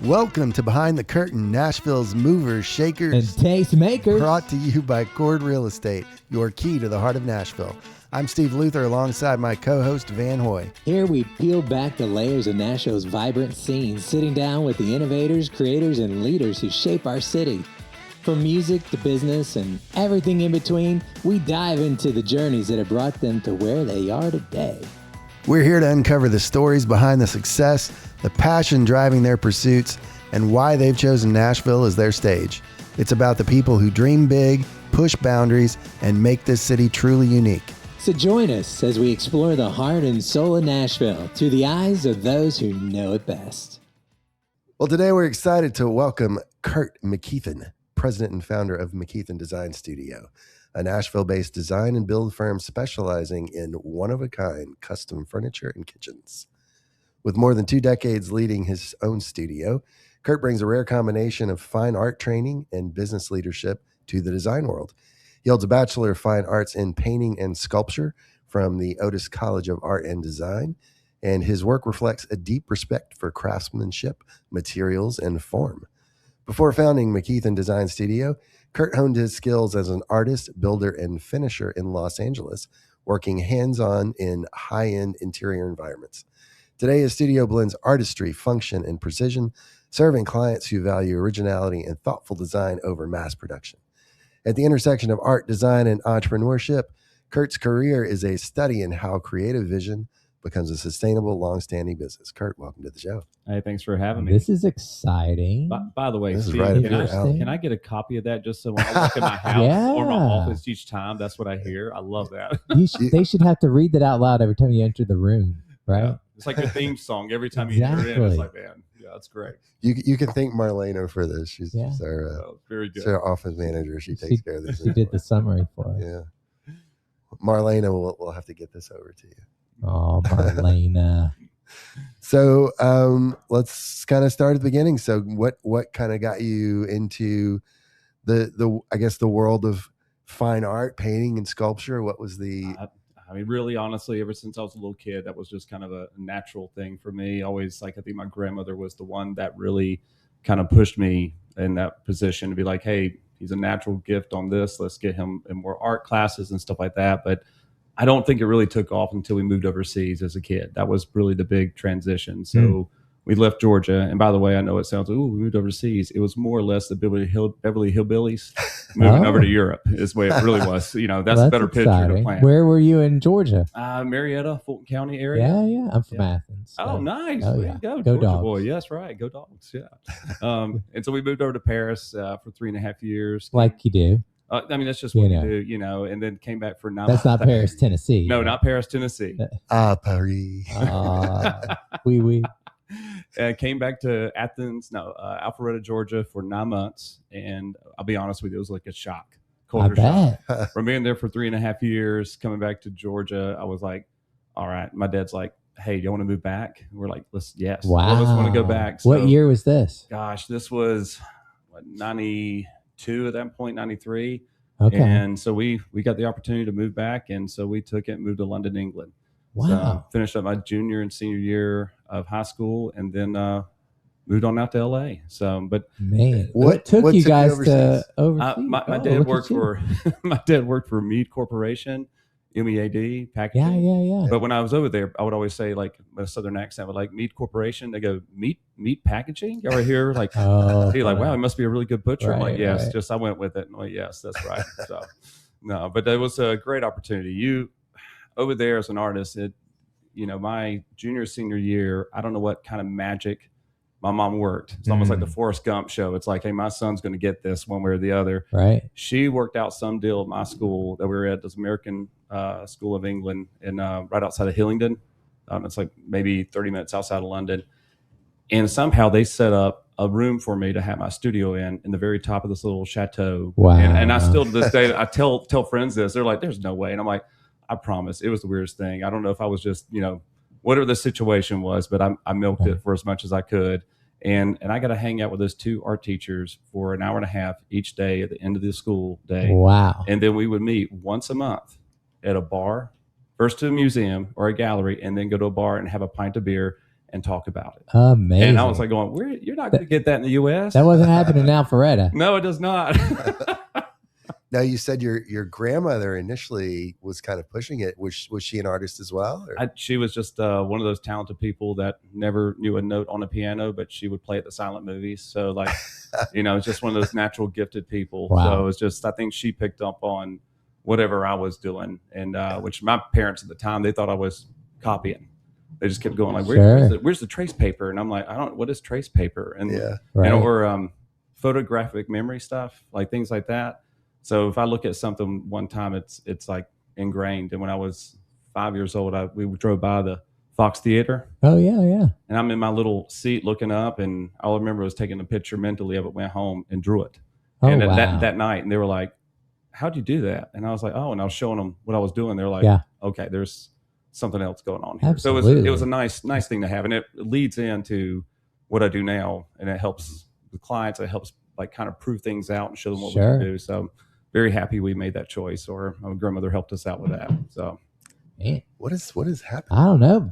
Welcome to Behind the Curtain, Nashville's movers, shakers, and tastemakers. Brought to you by Cord Real Estate, your key to the heart of Nashville. I'm Steve Luther alongside my co-host Van Hoy. Here we peel back the layers of Nashville's vibrant scene, sitting down with the innovators, creators, and leaders who shape our city. From music to business and everything in between, we dive into the journeys that have brought them to where they are today. We're here to uncover the stories behind the success, the passion driving their pursuits, and why they've chosen Nashville as their stage. It's about the people who dream big, push boundaries, and make this city truly unique. So join us as we explore the heart and soul of Nashville through the eyes of those who know it best. Well, today we're excited to welcome Kurt McKeithan, president and founder of McKeithan Design Studio, a Nashville-based design and build firm specializing in one-of-a-kind custom furniture and kitchens. With more than 2 decades leading his own studio, Kurt brings a rare combination of fine art training and business leadership to the design world. He holds a Bachelor of Fine Arts in Painting and Sculpture from the Otis College of Art and Design, and his work reflects a deep respect for craftsmanship, materials, and form. Before founding McKeithan Design Studio, Kurt honed his skills as an artist, builder, and finisher in Los Angeles, working hands-on in high-end interior environments. Today, his studio blends artistry, function, and precision, serving clients who value originality and thoughtful design over mass production. At the intersection of art, design, and entrepreneurship, Kurt's career is a study in how creative vision becomes a sustainable, long-standing business. Kurt, welcome to the show. Hey, thanks for having me. This is exciting. By the way, This is Steve, right up can, your I, alley. can I get a copy of that just so when I walk in my house Yeah. or my office each time? That's what I hear. I love that. They should have to read that out loud every time you enter the room, right? Yeah. It's like the theme song. Every time you enter in, Exactly. it's like, man, yeah, that's great. You can thank Marlena for this. She's Yeah. our, So, very good. she's our office manager. She takes care of this. She did the summary for us. Yeah. Marlena, we'll have to get this over to you. Oh, Marlena. So let's kind of start at the beginning. So what kind of got you into the I guess the world of fine art, painting, and sculpture? What was the I mean, really, honestly, ever since I was a little kid, that was just kind of a natural thing for me. Always, like, I think my grandmother was the one that really kind of pushed me in that position to be like, hey, he's a natural gift on this. Let's get him in more art classes and stuff like that. But I don't think it really took off until we moved overseas as a kid. That was really the big transition. So we left Georgia. And by the way, I know it sounds, we moved overseas. It was more or less the Beverly Hillbillies moving over to Europe is the way it really was. You know, that's a better picture to plan. Where were you in Georgia? Marietta, Fulton County area. Yeah. I'm from Athens. So. Oh, nice. Oh, There yeah. you go. Go Georgia Dogs. boy. Yes, right. Go Dogs. Yeah. And so we moved over to Paris for 3.5 years. Like you do. I mean, that's just what you do, you know, and then came back for 9 That's months. not Paris, Tennessee. No, not Paris, Tennessee. Paris? We. Came back to Athens, Alpharetta, Georgia for 9 months. And I'll be honest with you, it was like a shock. I Culture shock. bet. From being there for 3.5 years, coming back to Georgia, I was like, all right. My dad's like, hey, do you want to move back? And we're like, yes. Wow. All of us want to go back. So, What year was this? Gosh, this was 92 at that point, 93. Okay. And so we got the opportunity to move back. And so we took it and moved to London, England. Wow. So finished up my junior and senior year of high school and then moved on out to LA. So, but Man, What what took you took you guys overseas? to overseas? my dad worked for my dad worked for Mead Corporation, MEAD packaging. Yeah. But when I was over there, I would always say, like, with a southern accent, like Mead Corporation. They go, meat packaging? You ever hear like, Oh, hey, like, wow, he must be a really good butcher. I'm like, Right, yes, right. just I went with it. I'm like, yes, that's right. So no, but that was a great opportunity. You over there as an artist, my junior, senior year, I don't know what kind of magic my mom worked. It's almost like the Forrest Gump show. It's like, hey, my son's going to get this one way or the other. Right. She worked out some deal at my school that we were at, this American School of England, and right outside of Hillingdon. It's like maybe 30 minutes outside of London. And somehow they set up a room for me to have my studio in the very top of this little chateau. Wow. And I still to this day, I tell friends this. They're like, there's no way. And I'm like, I promise. It was the weirdest thing. I don't know if I was just, whatever the situation was, but I milked it for as much as I could. And I got to hang out with those 2 art teachers for an hour and a half each day at the end of the school day. Wow. And then we would meet once a month at a bar, first to a museum or a gallery, and then go to a bar and have a pint of beer and talk about it. Amazing. And I was like going, you're not going to get that in the U.S. That wasn't happening in Alpharetta. No, it does not. Now, you said your grandmother initially was kind of pushing it. Was she an artist as well? Or? She was just one of those talented people that never knew a note on a piano, but she would play at the silent movies. So like, it's just one of those natural gifted people. Wow. So it was just, I think she picked up on whatever I was doing. And which my parents at the time, they thought I was copying. They just kept going like, where's the trace paper? And I'm like, what is trace paper? And, or photographic memory stuff, like things like that. So if I look at something one time, it's like ingrained. And when I was 5 years old, we drove by the Fox Theater. Oh yeah. And I'm in my little seat looking up, and all I remember was taking a picture mentally of it, went home and drew it. Oh, and wow. that night, and they were like, "How'd you do that?" And I was like, "Oh," and I was showing them what I was doing. They're like, "Okay, there's something else going on here." Absolutely. So it was a nice thing to have, and it leads into what I do now, and it helps the clients. It helps like kind of prove things out and show them what we can do. So very happy we made that choice, or my grandmother helped us out with that. So, man, what is happening? I don't know.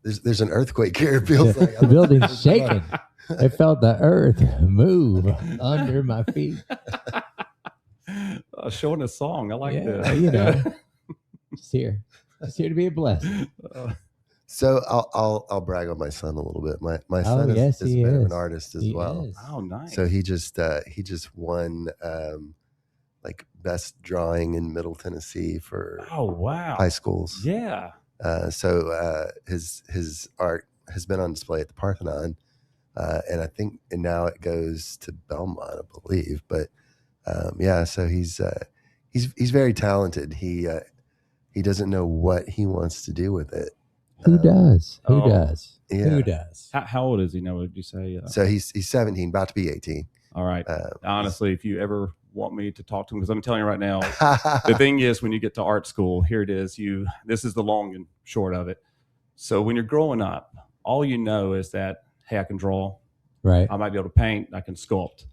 There's an earthquake here. It feels like the building's shaking. I felt the earth move under my feet. Showing a song, I like this. Just here to be a blessing. So I'll brag on my son a little bit. My son is a bit of an artist as well. Oh, nice. So he just won like best drawing in Middle Tennessee for high schools. Yeah. So his art has been on display at the Parthenon, and I think now it goes to Belmont, I believe. But so he's very talented. He doesn't know what he wants to do with it. Who does? Yeah. Who does? How old is he now? Would you say? So he's 17, about to be 18. All right. Honestly, if you ever want me to talk to him, because I'm telling you right now, the thing is, when you get to art school, here it is. This is the long and short of it. So when you're growing up, all you know is that, hey, I can draw. Right. I might be able to paint. I can sculpt.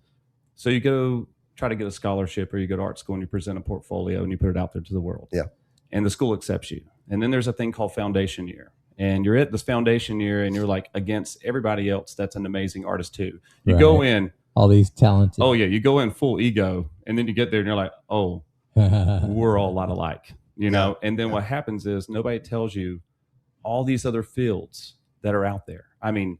So you go try to get a scholarship, or you go to art school and you present a portfolio and you put it out there to the world. Yeah. And the school accepts you. And then there's a thing called foundation year. And you're at this foundation year and you're like against everybody else that's an amazing artist too. You go in. All these talented. Oh, yeah. You go in full ego. And then you get there and you're like, oh, we're all a lot alike. And then what happens is nobody tells you all these other fields that are out there. I mean,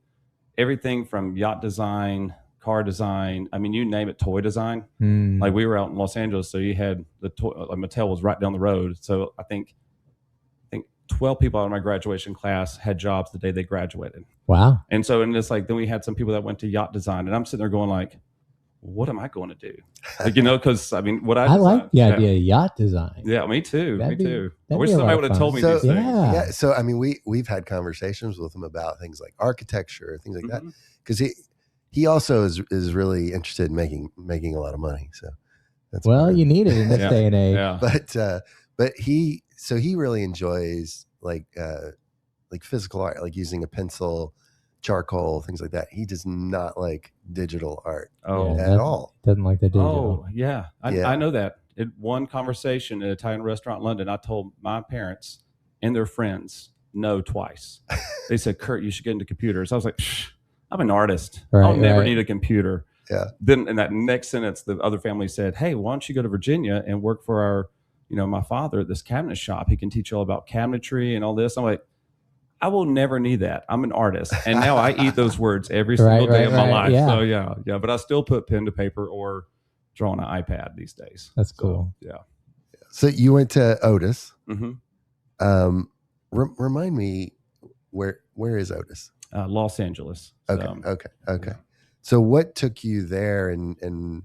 everything from yacht design, car design. I mean, you name it, toy design. Like we were out in Los Angeles, so you had the toy. Mattel was right down the road. So I think 12 people out of my graduation class had jobs the day they graduated. Wow. And it's like, then we had some people that went to yacht design, and I'm sitting there going like, what am I going to do? Like, because I mean, what I like the idea of yacht design. Yeah, me too. I wish somebody would have told me these things. Yeah. So I mean, we've had conversations with him about things like architecture, things like that, because he also is really interested in making a lot of money. So that's you need it in this day and age. Yeah. But he really enjoys like physical art, like using a pencil, charcoal, things like that. He does not like digital art at all. Doesn't like the digital. Oh, yeah. I know that. In one conversation at an Italian restaurant in London, I told my parents and their friends no twice. They said, Kurt, you should get into computers. I was like, I'm an artist. I'll never need a computer. Yeah. Then in that next sentence, the other family said, hey, why don't you go to Virginia and work for our, my father at this cabinet shop. He can teach you all about cabinetry and all this. I'm like, I will never need that. I'm an artist. And now I eat those words every single day of my life. Yeah. So yeah. But I still put pen to paper or draw on an iPad these days. That's cool. Yeah. So you went to Otis. Mm-hmm. Remind me, where is Otis? Los Angeles. Okay. Yeah. So what took you there, and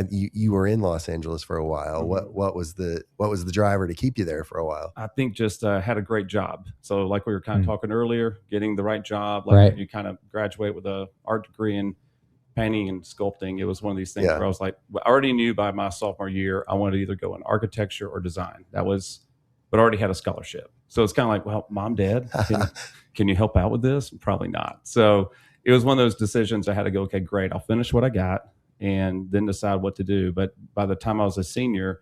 you were in Los Angeles for a while. Mm-hmm. What was the driver to keep you there for a while? I think just had a great job. So like we were kind of talking earlier, getting the right job. Like you kind of graduate with an art degree in painting and sculpting. It was one of these things where I was like, I already knew by my sophomore year I wanted to either go in architecture or design. But I already had a scholarship. So it's kind of like, well, Mom, Dad, can you help out with this? Probably not. So it was one of those decisions I had to go, okay, great. I'll finish what I got and then decide what to do. But by the time I was a senior,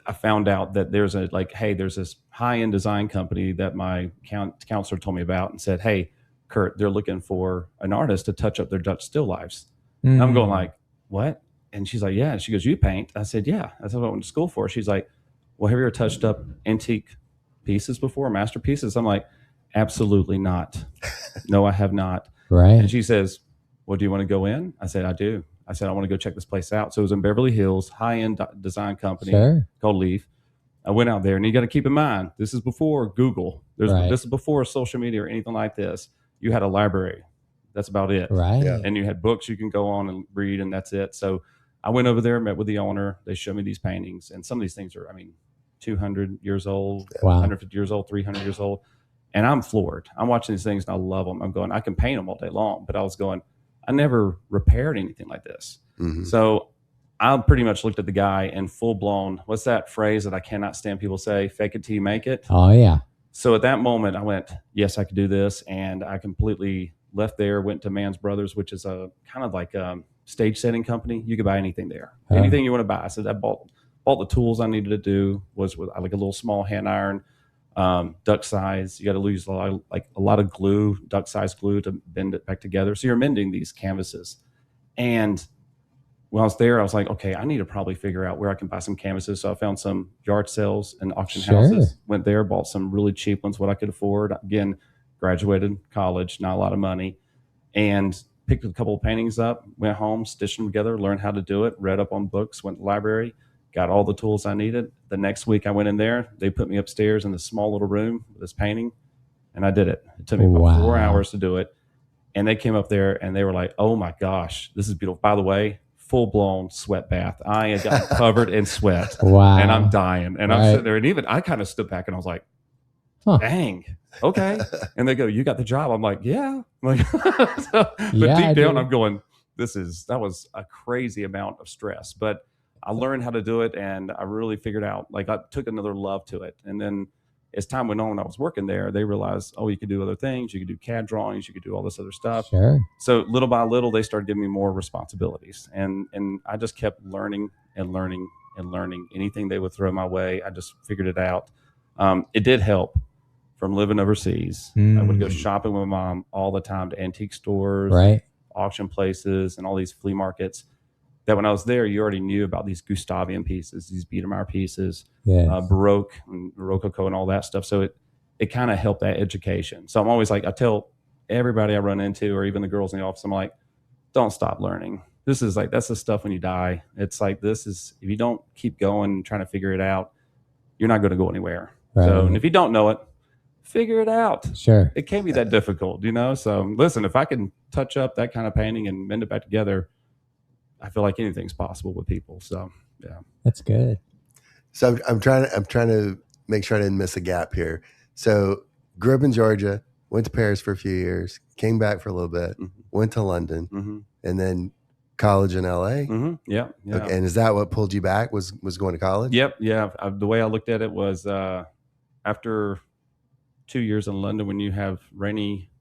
I found out that there's there's this high-end design company that my counselor told me about and said, hey, Kurt, they're looking for an artist to touch up their Dutch still lifes. And I'm going like, what? And she's like, yeah. And she goes, you paint? I said, yeah. That's what I went to school for. She's like, well, have you ever touched up antique pieces before, masterpieces? I'm like, absolutely not. No, I have not. Right. And she says, well, do you want to go in? I said, I do. I said, I want to go check this place out. So it was in Beverly Hills, high-end design company called Leaf. I went out there, and you got to keep in mind, this is before Google. This is before social media or anything like this. You had a library. That's about it. Right. Yeah. And you had books you can go on and read, and that's it. So I went over there, met with the owner. They showed me these paintings, and some of these things are, 200 years old, 150 years old, 300 years old. And I'm floored. I'm watching these things, and I love them. I'm going, I can paint them all day long. But I was going, I never repaired anything like this. Mm-hmm. So I pretty much looked at the guy and full blown, what's that phrase that I cannot stand people say? Fake it till you make it. Oh, yeah. So at that moment I went, yes, I could do this. And I completely left there, went to Mann's Brothers, which is a kind of like a stage setting company. You could buy anything there, anything you want to buy. I said, I bought the tools I needed to do was with like a little small hand iron, duck size. You got to use a lot of glue, duck size glue to bend it back together. So you're mending these canvases. And when I was there, I was like, okay, I need to probably figure out where I can buy some canvases. So I found some yard sales and auction houses, went there, bought some really cheap ones, what I could afford. Again, graduated college, not a lot of money, and picked a couple of paintings up, went home, stitched them together, learned how to do it, read up on books, went to the library, got all the tools I needed. The next week I went in there, they put me upstairs in this small little room with this painting, and I did it. It took me about 4 hours to do it. And they came up there and they were like, oh my gosh, this is beautiful. By the way, full-blown sweat bath. I had gotten covered in sweat. Wow. And I'm dying. And I'm sitting there, and even I kind of stood back and I was like, dang, okay. And they go, you got the job. I'm like, yeah. But deep down, I'm going, that was a crazy amount of stress. But I learned how to do it, and I really figured out, like, I took another love to it. And then as time went on, when I was working there, they realized, oh, you could do other things. You could do CAD drawings. You could do all this other stuff. Sure. So little by little, they started giving me more responsibilities. And I just kept learning and learning and learning. Anything they would throw my way, I just figured it out. It did help from living overseas. I would go shopping with my mom all the time to antique stores, auction places, and all these flea markets. That when I was there, you already knew about these Gustavian pieces, these Biedermeier pieces, Baroque and Rococo and all that stuff. So it kind of helped that education. So I'm always like, I tell everybody I run into, or even the girls in the office, I'm like, don't stop learning. This is like, that's the stuff when you die. It's like, if you don't keep going and trying to figure it out, you're not going to go anywhere. Right. So, and if you don't know it, figure it out. Sure. It can't be that difficult, So listen, if I can touch up that kind of painting and mend it back together, I feel like anything's possible with people. So, yeah. That's good. So I'm trying to make sure I didn't miss a gap here. So grew up in Georgia, went to Paris for a few years, came back for a little bit, went to London, and then college in LA. Yeah. Okay. And is that what pulled you back? Was going to college? Yep. Yeah. The way I looked at it was after 2 years in London, when you have rainy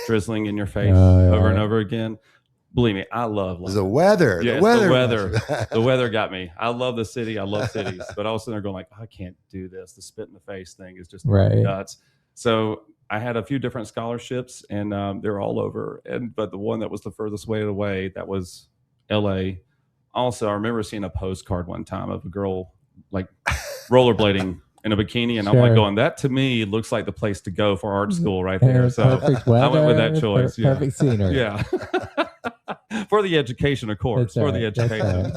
drizzling in your face over and over again. Believe me, I love London. The weather. Yeah, the weather. The weather got me. I love the city. I love cities. But I was sitting there going like, I can't do this. The spit in the face thing is just nuts. So I had a few different scholarships, and they're all over. But the one that was the furthest way away, that was LA. Also, I remember seeing a postcard one time of a girl like rollerblading in a bikini, and I'm like going, that to me looks like the place to go for art school right there. So weather, I went with that choice. Perfect scenery. Yeah. For the education, of course. For the education.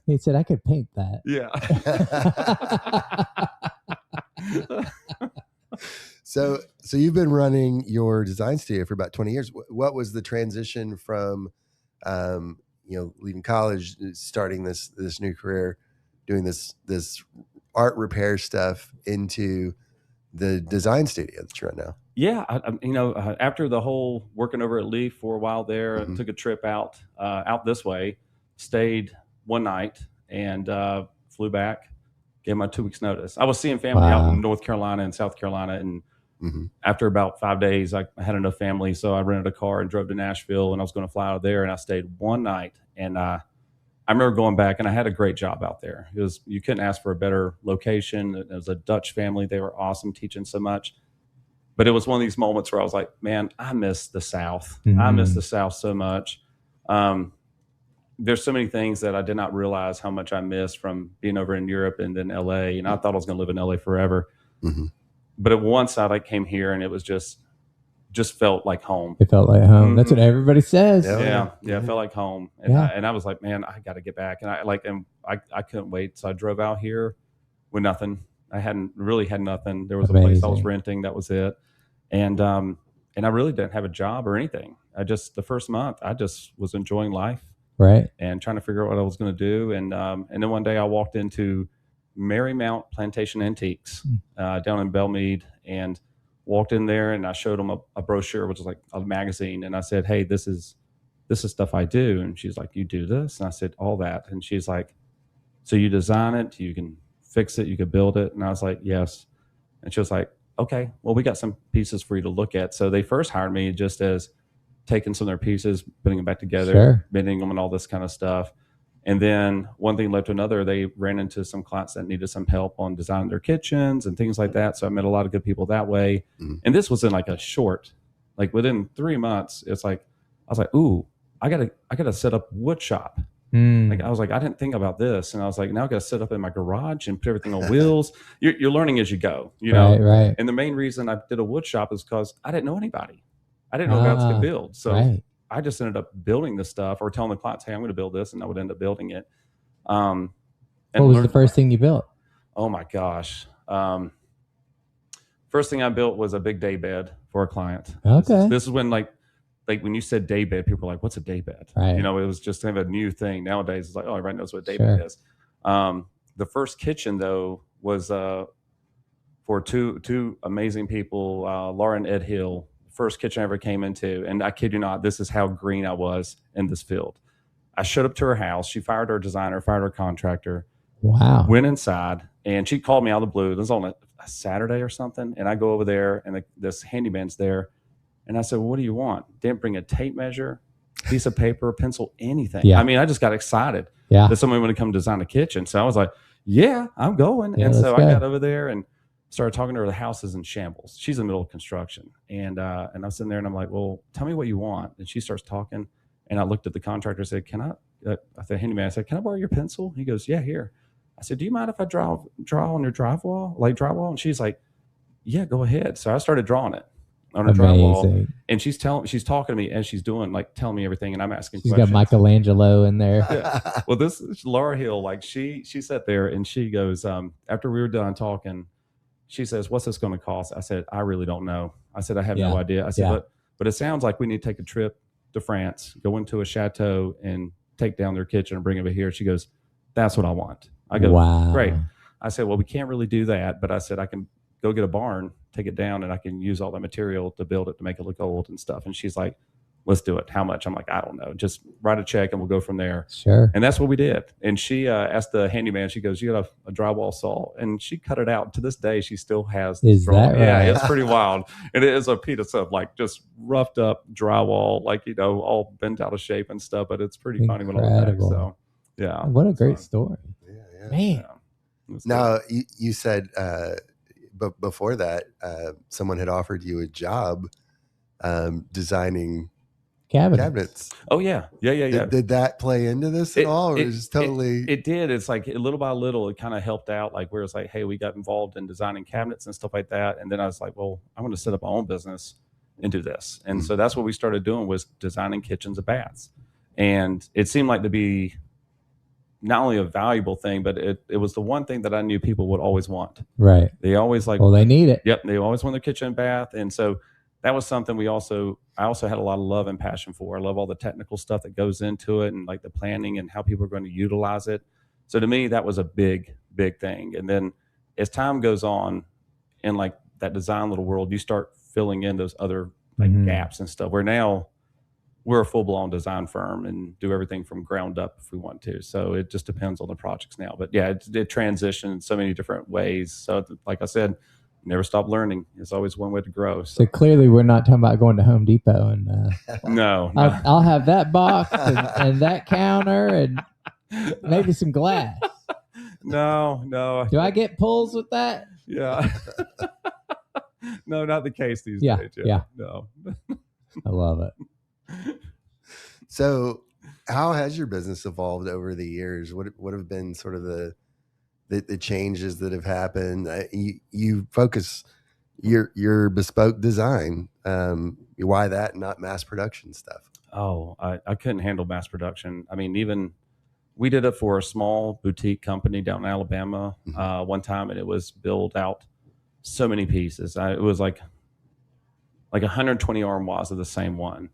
He said, I could paint that. Yeah. So you've been running your design studio for about 20 years. What was the transition from, leaving college, starting this new career, doing this art repair stuff, into the design studio that you're at now? Yeah, after the whole working over at Leaf for a while there, I took a trip out this way, stayed one night, and flew back, gave my 2 weeks notice. I was seeing family out in North Carolina and South Carolina, and after about 5 days, I had enough family, so I rented a car and drove to Nashville, and I was going to fly out of there, and I stayed one night, and I remember going back, and I had a great job out there. You couldn't ask for a better location. It was a Dutch family. They were awesome, teaching so much. But it was one of these moments where I was like, man, I miss the South. I miss the South so much. There's so many things that I did not realize how much I missed from being over in Europe and then LA. And I thought I was going to live in LA forever. But at one side, I came here, and it was just felt like home. It felt like home. That's what everybody says. Yeah, it felt like home. And I was like, man, I got to get back. And I couldn't wait. So I drove out here with nothing. I really had nothing. There was a place I was renting. That was it. And I really didn't have a job or anything. The first month, I just was enjoying life. Right. And trying to figure out what I was going to do. And then one day I walked into Marymount Plantation Antiques down in Belmead, and walked in there, and I showed them a brochure, which was like a magazine. And I said, hey, this is stuff I do. And she's like, you do this? And I said, all that. And she's like, so you design it, you can fix it, you can build it? And I was like, yes. And she was like, okay, well, we got some pieces for you to look at. So they first hired me just as taking some of their pieces, putting them back together, bending them and all this kind of stuff. And then one thing led to another. They ran into some clients that needed some help on designing their kitchens and things like that. So I met a lot of good people that way. And this was in like a short, like within 3 months, it's like, I was like, ooh, I gotta set up wood shop. Like I was like, I didn't think about this. And I was like, now I got to set up in my garage and put everything on wheels. You're learning as you go, you know? Right. And the main reason I did a wood shop is because I didn't know anybody. I didn't know guys could build. So I just ended up building this stuff, or telling the clients, hey, I'm going to build this. And I would end up building it. What was the first thing you built? Oh my gosh. First thing I built was a big day bed for a client. Okay. This is when like when you said day bed, people were like, what's a day bed? Right. You know, it was just kind of a new thing. Nowadays, it's like, oh, everybody knows what a day bed is. The first kitchen, though, was for two amazing people, Laura and Ed Hill. First kitchen I ever came into. And I kid you not, this is how green I was in this field. I showed up to her house. She fired her designer, fired her contractor. Wow. Went inside, and she called me out of the blue. This was on a Saturday or something. And I go over there, and this handyman's there. And I said, well, what do you want? Didn't bring a tape measure, piece of paper, pencil, anything. Yeah. I mean, I just got excited that somebody wanted to come design a kitchen. So I was like, yeah, I'm going. And so I got over there and started talking to her. The house is in shambles. She's in the middle of construction. And I'm sitting there, and I'm like, well, tell me what you want. And she starts talking. And I looked at the contractor and said, I said, handyman, I said, can I borrow your pencil? He goes, yeah, here. I said, do you mind if I draw on your drywall? And she's like, yeah, go ahead. So I started drawing it on a drywall, and she's talking to me as she's doing, like, telling me everything, and I'm asking questions. She's got Michelangelo in there. Yeah. Well, this is Laura Hill. Like she sat there, and she goes, after we were done talking, she says, what's this going to cost? I said, I really don't know. I said, I have no idea. I said, but it sounds like we need to take a trip to France, go into a chateau, and take down their kitchen and bring it over here. She goes, that's what I want. I go, wow, great. I said, well, we can't really do that, but I said, I can go get a barn, take it down, and I can use all that material to build it to make it look old and stuff. And she's like, let's do it. How much? I'm like, I don't know. Just write a check and we'll go from there. Sure. And that's what we did. And she asked the handyman, she goes, you got a drywall saw? And she cut it out. To this day, she still has this Is that right? Yeah, it's pretty wild. And it is a piece of like just roughed up drywall, like, you know, all bent out of shape and stuff. But it's pretty funny when I look back. So, yeah. What a great story. Yeah. Man. Yeah. Now, you said, but before that, someone had offered you a job designing cabinets. Oh yeah. Did that play into this at all, or it was totally? It did. It's like little by little, it kind of helped out. Like where it's like, hey, we got involved in designing cabinets and stuff like that, and then I was like, well, I'm going to set up my own business and do this. And so that's what we started doing, was designing kitchens and baths, and it seemed like to be not only a valuable thing, but it was the one thing that I knew people would always want. Right. They always like. Well, they need it. Yep. They always want their kitchen and bath, and so that was something I also had a lot of love and passion for. I love all the technical stuff that goes into it, and like the planning and how people are going to utilize it. So to me, that was a big, big thing. And then as time goes on in like that design little world, you start filling in those other like gaps and stuff, where now we're a full-blown design firm and do everything from ground up if we want to. So it just depends on the projects now. But yeah, it transitioned in so many different ways. So like I said, never stop learning. It's always one way to grow. So clearly we're not talking about going to Home Depot and no. I'll have that box and that counter and Maybe some glass. No. Do I get pulls with that? Yeah. No, not the case these Yeah, days. yeah. No. I love it. So, how has your business evolved over the years? What have been sort of the changes that have happened? You focus your bespoke design. Why that, and not mass production stuff? Oh, I couldn't handle mass production. I mean, even we did it for a small boutique company down in Alabama one time, and it was built out so many pieces. It was like 120 armoires of the same one.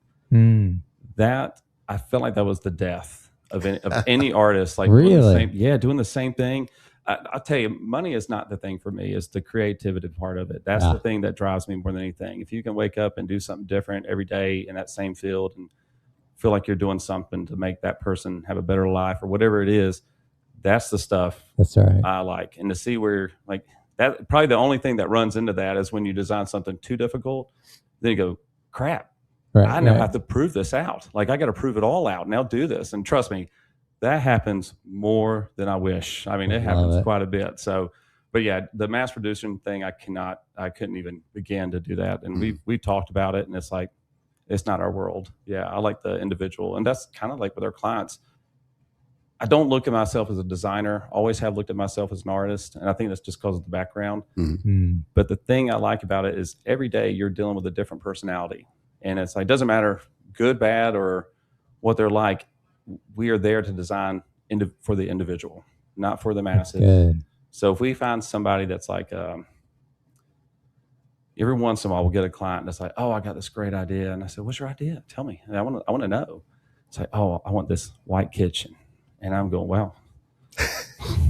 That I felt like that was the death of any artist. Like really, doing the same thing. I'll tell you, money is not the thing for me. It's the creativity part of it. That's the thing that drives me more than anything. If you can wake up and do something different every day in that same field and feel like you're doing something to make that person have a better life or whatever it is, that's the stuff I like. And to see where, like, that, probably the only thing that runs into that is when you design something too difficult, then you go, crap, I now have to prove this out. Like, I got to prove it all out. Now do this. And trust me, that happens more than I wish. I mean, it happens quite a bit. So, but yeah, the mass producing thing, I couldn't even begin to do that. And we talked about it, and it's like, it's not our world. Yeah, I like the individual. And that's kind of like with our clients. I don't look at myself as a designer. Always have looked at myself as an artist. And I think that's just because of the background. But the thing I like about it is every day you're dealing with a different personality. And it's like, it doesn't matter good, bad, or what they're like. We are there to design for the individual, not for the masses. So if we find somebody that's like, every once in a while we'll get a client that's like, oh, I got this great idea. And I said, what's your idea? Tell me. And I want to know. It's like, oh, I want this white kitchen. And I'm going, wow,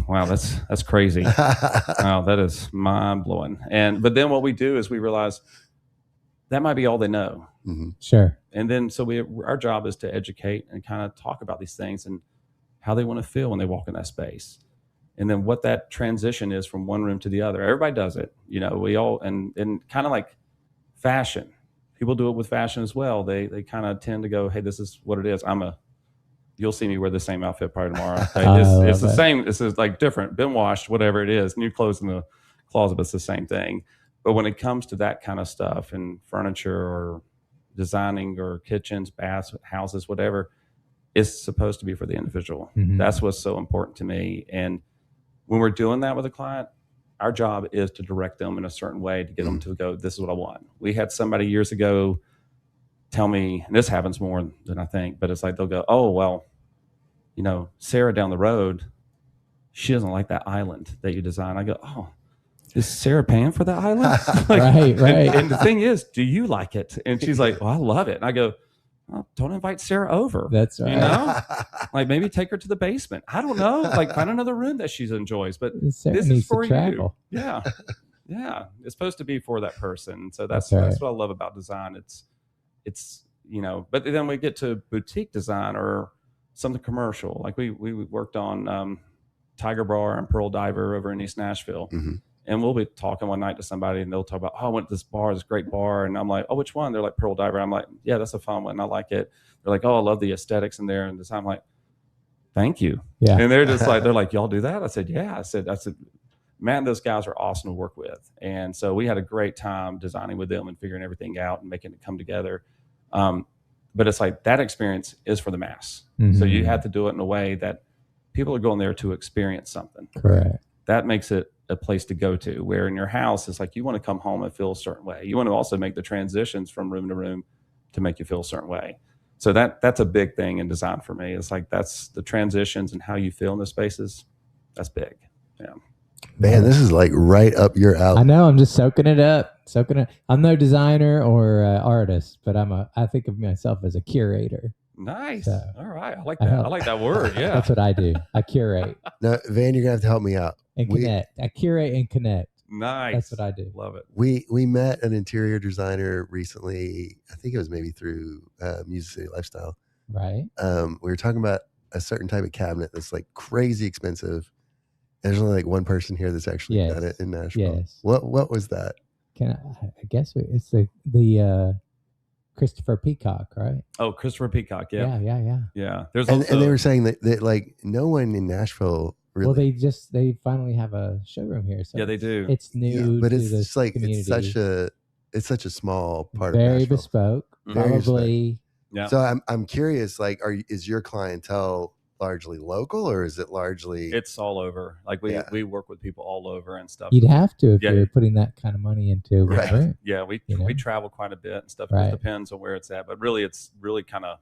that's crazy. Wow, that is mind blowing. But then what we do is we realize that might be all they know. Sure. And then so our job is to educate and kind of talk about these things and how they want to feel when they walk in that space. And then what that transition is from one room to the other. Everybody does it. You know, we all, and kind of like fashion. People do it with fashion as well. They kind of tend to go, hey, this is what it is. You'll see me wear the same outfit probably tomorrow. It's the same. This is like different, been washed, whatever it is, new clothes in the closet, but it's the same thing. But when it comes to that kind of stuff and furniture or designing or kitchens, baths, houses, whatever, it's supposed to be for the individual. That's what's so important to me. And when we're doing that with a client, our job is to direct them in a certain way to get them to go, this is what I want. We had somebody years ago tell me, and this happens more than I think, but it's like they'll go, oh, well, you know, Sarah down the road, she doesn't like that island that you designed. I go, oh, is Sarah paying for that island? Like, right. And the thing is, do you like it? And she's like, well, I love it. And I go, well, don't invite Sarah over. That's right. You know, like maybe take her to the basement. I don't know. Like find another room that she enjoys. But Sarah this is for you. Yeah, yeah. It's supposed to be for that person. So that's what I love about design. It's you know. But then we get to boutique design or something commercial. Like we worked on Tiger Bar and Pearl Diver over in East Nashville. And we'll be talking one night to somebody and they'll talk about, oh, I went to this great bar. And I'm like, oh, which one? They're like Pearl Diver. I'm like, yeah, that's a fun one. I like it. They're like, oh, I love the aesthetics in there. And I'm like, thank you. Yeah. And they're just like, they're like, y'all do that? I said, yeah. I said, man, those guys are awesome to work with. And so we had a great time designing with them and figuring everything out and making it come together. But it's like that experience is for the mass. So you have to do it in a way that people are going there to experience something. Correct. That makes it a place to go to, where in your house, it's like you want to come home and feel a certain way. You want to also make the transitions from room to room to make you feel a certain way. So that's a big thing in design for me. It's like that's the transitions and how you feel in the spaces. That's big. Yeah. Man, this is like right up your alley. I know. I'm just soaking it up. I'm no designer or artist, but I think of myself as a curator. Nice. So, all right. I like that. I like that word. Yeah. That's what I do. I curate. Now, Van, you're gonna have to help me out. And connect. I curate and connect. Nice. That's what I do. Love it. We met an interior designer recently. I think it was maybe through Music City Lifestyle. Right. We were talking about a certain type of cabinet that's like crazy expensive. And there's only like one person here that's actually done it in Nashville. Yes. What was that? I guess it's the Christopher Peacock, right? Oh, Christopher Peacock. Yeah. Yeah. There's And also, they were saying that like no one in Nashville really. Well, they finally have a showroom here. So yeah, they do. It's new but to it's the just like community. it's such a small part Very of Nashville. bespoke. Very Probably. Yeah. So I'm curious, like, is your clientele largely local, or is it largely? It's all over. Like we work with people all over and stuff. You'd have to if you're puting that kind of money into Right. room. Yeah, we travel quite a bit and stuff. It just depends on where it's at, but really, it's really kind of.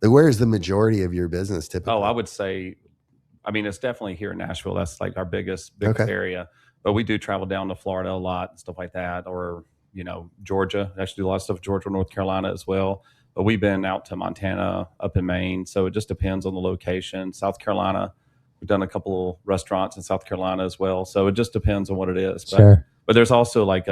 Where is the majority of your business typically? Oh, I would say, I mean, it's definitely here in Nashville. That's like our biggest area. But we do travel down to Florida a lot and stuff like that, or Georgia. I actually do a lot of stuff in Georgia, North Carolina as well. But we've been out to Montana, up in Maine. So it just depends on the location. South Carolina, we've done a couple of restaurants in South Carolina as well. So it just depends on what it is. But there's also like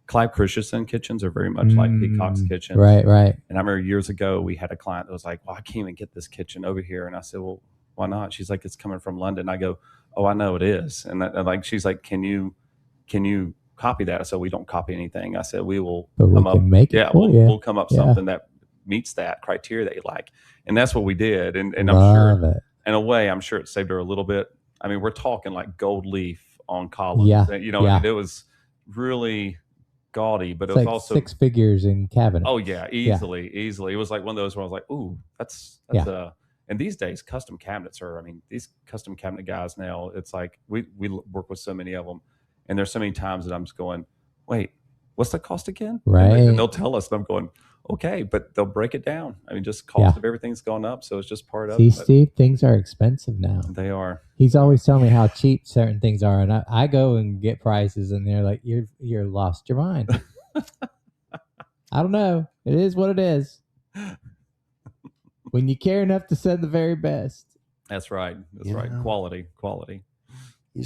Clive Christensen kitchens are very much like Peacock's kitchen. Right. And I remember years ago, we had a client that was like, well, I can't even get this kitchen over here. And I said, well, why not? She's like, it's coming from London. I go, oh, I know it is. And like, she's like, can you copy that? I said, we don't copy anything. I said, we will come up. We'll come up something that meets that criteria that you like. And that's what we did. And I'm sure in a way, I'm sure it saved her a little bit. I mean, we're talking like gold leaf on columns. It was really gaudy, but it was like also 6 figures in cabinet. Oh yeah, easily. It was like one of those where I was like, ooh, that's and these days custom cabinets are, I mean, these custom cabinet guys now, it's like we work with so many of them, and there's so many times that I'm just going, wait, what's the cost again? Right. And they'll tell us, and I'm going, okay, but they'll break it down. I mean, just cost of everything's gone up, so it's just part of it. See, Steve, things are expensive now. They are. He's always telling me how cheap certain things are, and I go and get prices, and they're like, "You're lost your mind." I don't know. It is what it is. When you care enough to send the very best. That's right. That's right. Quality. You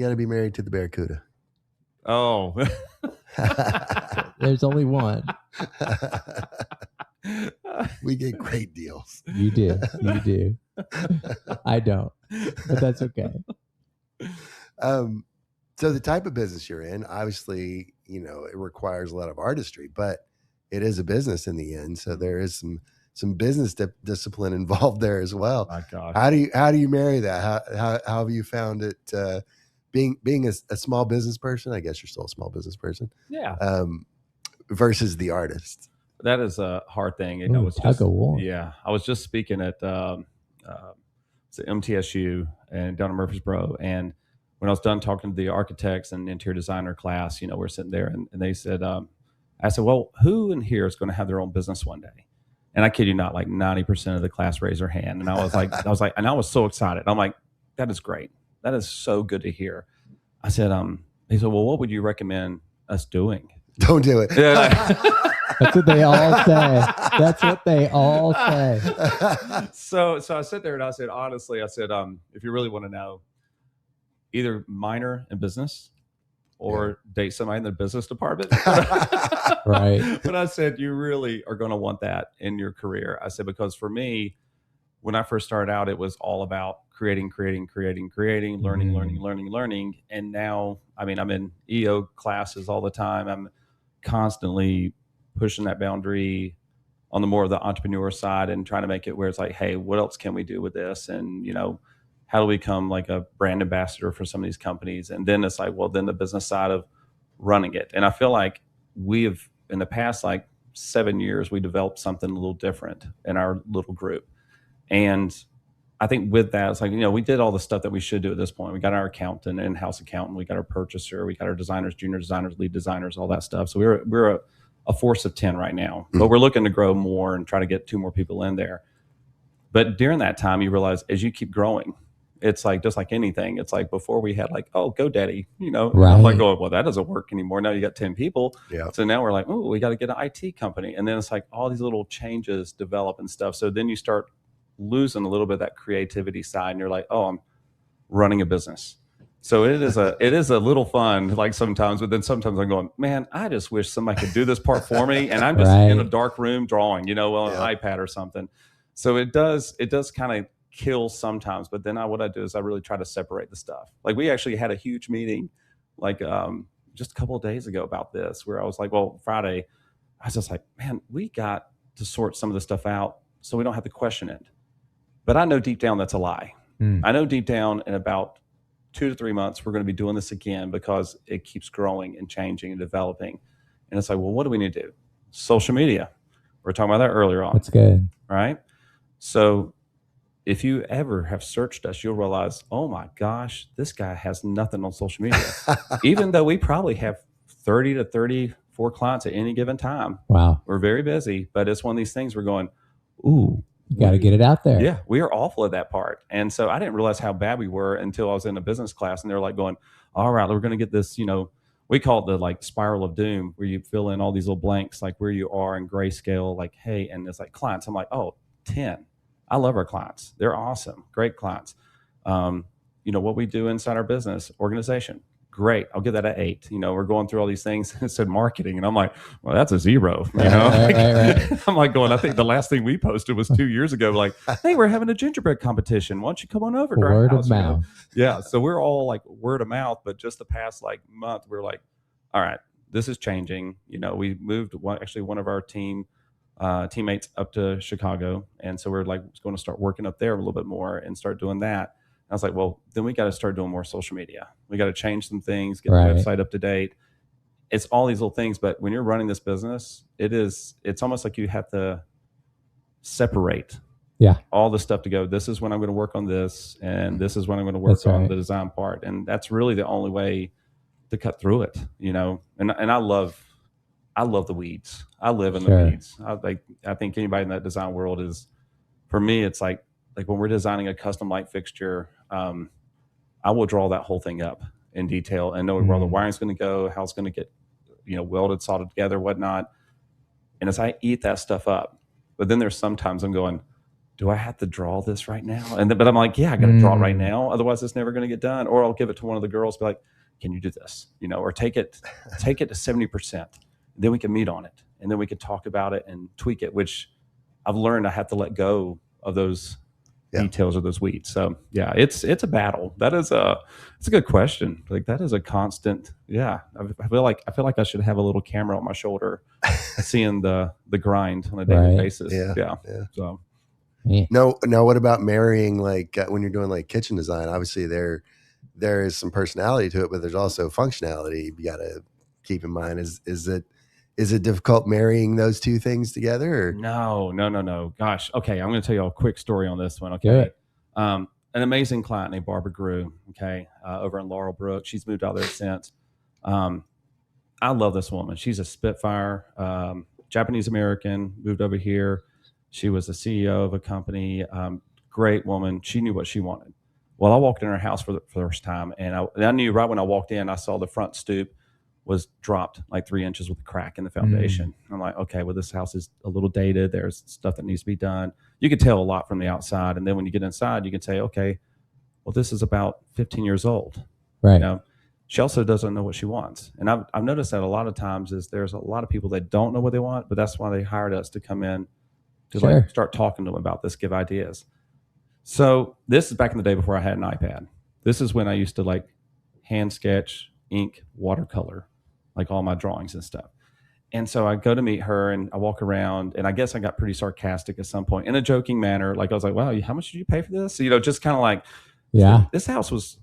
got to be married to the Barracuda. Oh. There's only one. We get great deals. You do. I don't, but that's okay. So the type of business you're in, obviously, it requires a lot of artistry, but it is a business in the end. So there is some business discipline involved there as well. My God. How do you marry that? How have you found it? Being a small business person, I guess you're still a small business person. Yeah. Versus the artist. That is a hard thing. It's tug of war. Yeah. I was just speaking at MTSU and down in Murfreesboro. And when I was done talking to the architects and interior designer class, we're sitting there and they said, I said, well, who in here is going to have their own business one day? And I kid you not, like 90% of the class raised their hand. And I was like, and I was so excited. I'm like, that is great. That is so good to hear. I said, he said, well, what would you recommend us doing? Don't do it. That's what they all say. So I sat there and I said, honestly, if you really want to know, either minor in business or date somebody in the business department. Right. But I said, you really are going to want that in your career. I said, because for me, when I first started out, it was all about creating, learning. And now, I mean, I'm in EO classes all the time. I'm constantly pushing that boundary on the more of the entrepreneur side and trying to make it where it's like, hey, what else can we do with this? And, how do we become like a brand ambassador for some of these companies? And then it's like, well, then the business side of running it. And I feel like we have, in the past, like 7 years, we developed something a little different in our little group. And I think with that, it's like, we did all the stuff that we should do at this point. We got our accountant, in-house accountant, we got our purchaser, we got our designers, junior designers, lead designers, all that stuff. So we're a force of 10 right now, but we're looking to grow more and try to get 2 more people in there. But during that time, you realize as you keep growing, it's like, just like anything, it's like before we had like, oh, GoDaddy, right. I'm like, oh, well, that doesn't work anymore. Now you got 10 people. Yeah. So now we're like, oh, we got to get an IT company. And then it's like all these little changes develop and stuff. So then you start losing a little bit of that creativity side and you're like, oh, I'm running a business. So it is a little fun, like sometimes, but then sometimes I'm going, man, I just wish somebody could do this part for me. And I'm just in a dark room drawing, an iPad or something. So it does kind of kill sometimes, but then what I do is I really try to separate the stuff. Like we actually had a huge meeting like just a couple of days ago about this, where I was like, well, Friday, I was just like, man, we got to sort some of the stuff out so we don't have to question it. But I know deep down that's a lie. I know deep down in about 2 to 3 months, we're going to be doing this again because it keeps growing and changing and developing. And it's like, well, what do we need to do? Social media. We were talking about that earlier on. That's good. Right? So if you ever have searched us, you'll realize, oh my gosh, this guy has nothing on social media. Even though we probably have 30 to 34 clients at any given time. Wow. We're very busy, but it's one of these things we're going, ooh. You got to get it out there. Yeah, we are awful at that part. And so I didn't realize how bad we were until I was in a business class and they're like going, all right, we're going to get this, we call it the like spiral of doom, where you fill in all these little blanks, like where you are in grayscale, like, hey, and it's like clients. I'm like, oh, 10. I love our clients. They're awesome. Great clients. What we do inside our business organization. Great. I'll give that an 8. We're going through all these things. It said marketing. And I'm like, well, that's a 0. Right. I'm like going, I think the last thing we posted was 2 years ago. Like, hey, we're having a gingerbread competition. Why don't you come on over to our word house? Of mouth. Yeah. So we're all like word of mouth. But just the past like month, we're like, all right, this is changing. We moved one of our teammates up to Chicago. And so we're like going to start working up there a little bit more and start doing that. I was like, well, then we got to start doing more social media. We got to change some things, get the website up to date. It's all these little things. But when you're running this business, it's almost like you have to separate all the stuff to go, this is when I'm going to work on this. And this is when I'm going to work on the design part. And that's really the only way to cut through it, and I love the weeds. I live in the weeds. I think anybody in that design world is, for me, it's like when we're designing a custom light fixture, I will draw that whole thing up in detail and know where the wiring's going to go, how it's going to get, welded, soldered together, whatnot. And as I eat that stuff up, but then there's sometimes I'm going, do I have to draw this right now? But I'm like, yeah, I got to draw it right now. Otherwise it's never going to get done. Or I'll give it to one of the girls, be like, can you do this? Or take it to 70%. Then we can meet on it. And then we can talk about it and tweak it, which I've learned I have to let go of those details of those weeds. So yeah, it's a battle. It's a good question. Like that is a constant. Yeah. I feel like I should have a little camera on my shoulder seeing the grind on a daily basis. Yeah. So no, what about marrying, like when you're doing like kitchen design, obviously there is some personality to it, but there's also functionality you got to keep in mind. Is it difficult marrying those two things together? Or? No. Gosh. Okay. I'm going to tell you a quick story on this one. Okay. An amazing client named Barbara Grew. Okay. Over in Laurel Brook. She's moved out there since. I love this woman. She's a Spitfire, Japanese American, moved over here. She was the CEO of a company. Great woman. She knew what she wanted. Well, I walked in her house for the first time, and I knew right when I walked in, I saw the front stoop was dropped like 3 inches with a crack in the foundation. I'm like, okay, well, this house is a little dated. There's stuff that needs to be done. You could tell a lot from the outside. And then when you get inside, you can say, okay, well, this is about 15 years old. Right. She also doesn't know what she wants. And I've noticed that a lot of times is there's a lot of people that don't know what they want, but that's why they hired us to come in to like start talking to them about this, give ideas. So this is back in the day before I had an iPad. This is when I used to like hand sketch, ink, watercolor, like all my drawings and stuff. And so I go to meet her and I walk around, and I guess I got pretty sarcastic at some point in a joking manner. Like I was like, wow, how much did you pay for this? So, just kind of like, this house was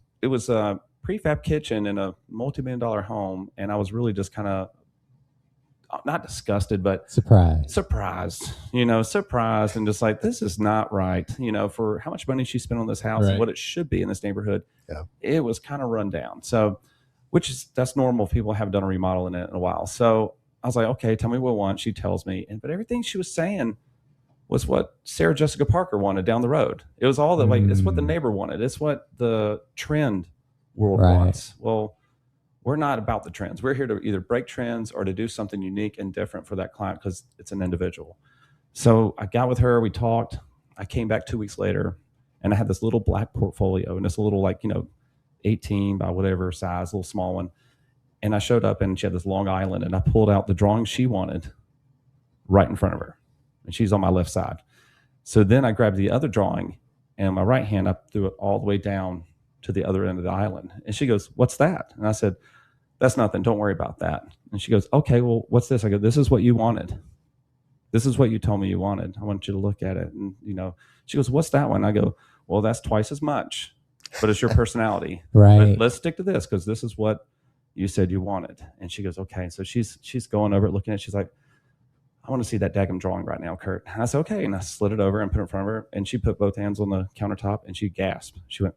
a prefab kitchen in a multi-million-dollar home. And I was really just kind of not disgusted, but surprised, and just like, this is not right, for how much money she spent on this house and what it should be in this neighborhood. Yeah. It was kind of run down. So, that's normal. People haven't done a remodel in it in a while. So I was like, okay, tell me what you want. She tells me, but everything she was saying was what Sarah Jessica Parker wanted down the road. It was all that, like, it's what the neighbor wanted. It's what the trend world wants. Well, we're not about the trends. We're here to either break trends or to do something unique and different for that client because it's an individual. So I got with her, we talked. I came back 2 weeks later, and I had this little black portfolio and this little, like, 18 by whatever size, little small one. And I showed up, and she had this Long Island, and I pulled out the drawing she wanted right in front of her. And she's on my left side. So then I grabbed the other drawing, and my right hand, I threw it all the way down to the other end of the island. And she goes, what's that? And I said, that's nothing. Don't worry about that. And she goes, okay, well, what's this? I go, this is what you wanted. This is what you told me you wanted. I want you to look at it. And, she goes, what's that one? I go, well, that's twice as much, but it's your personality. Right. But let's stick to this because this is what you said you wanted. And she goes, okay. So she's going over it, looking at it. She's like, I want to see that daggum drawing right now, Kurt. And I said, okay. And I slid it over and put it in front of her. And she put both hands on the countertop and she gasped. She went,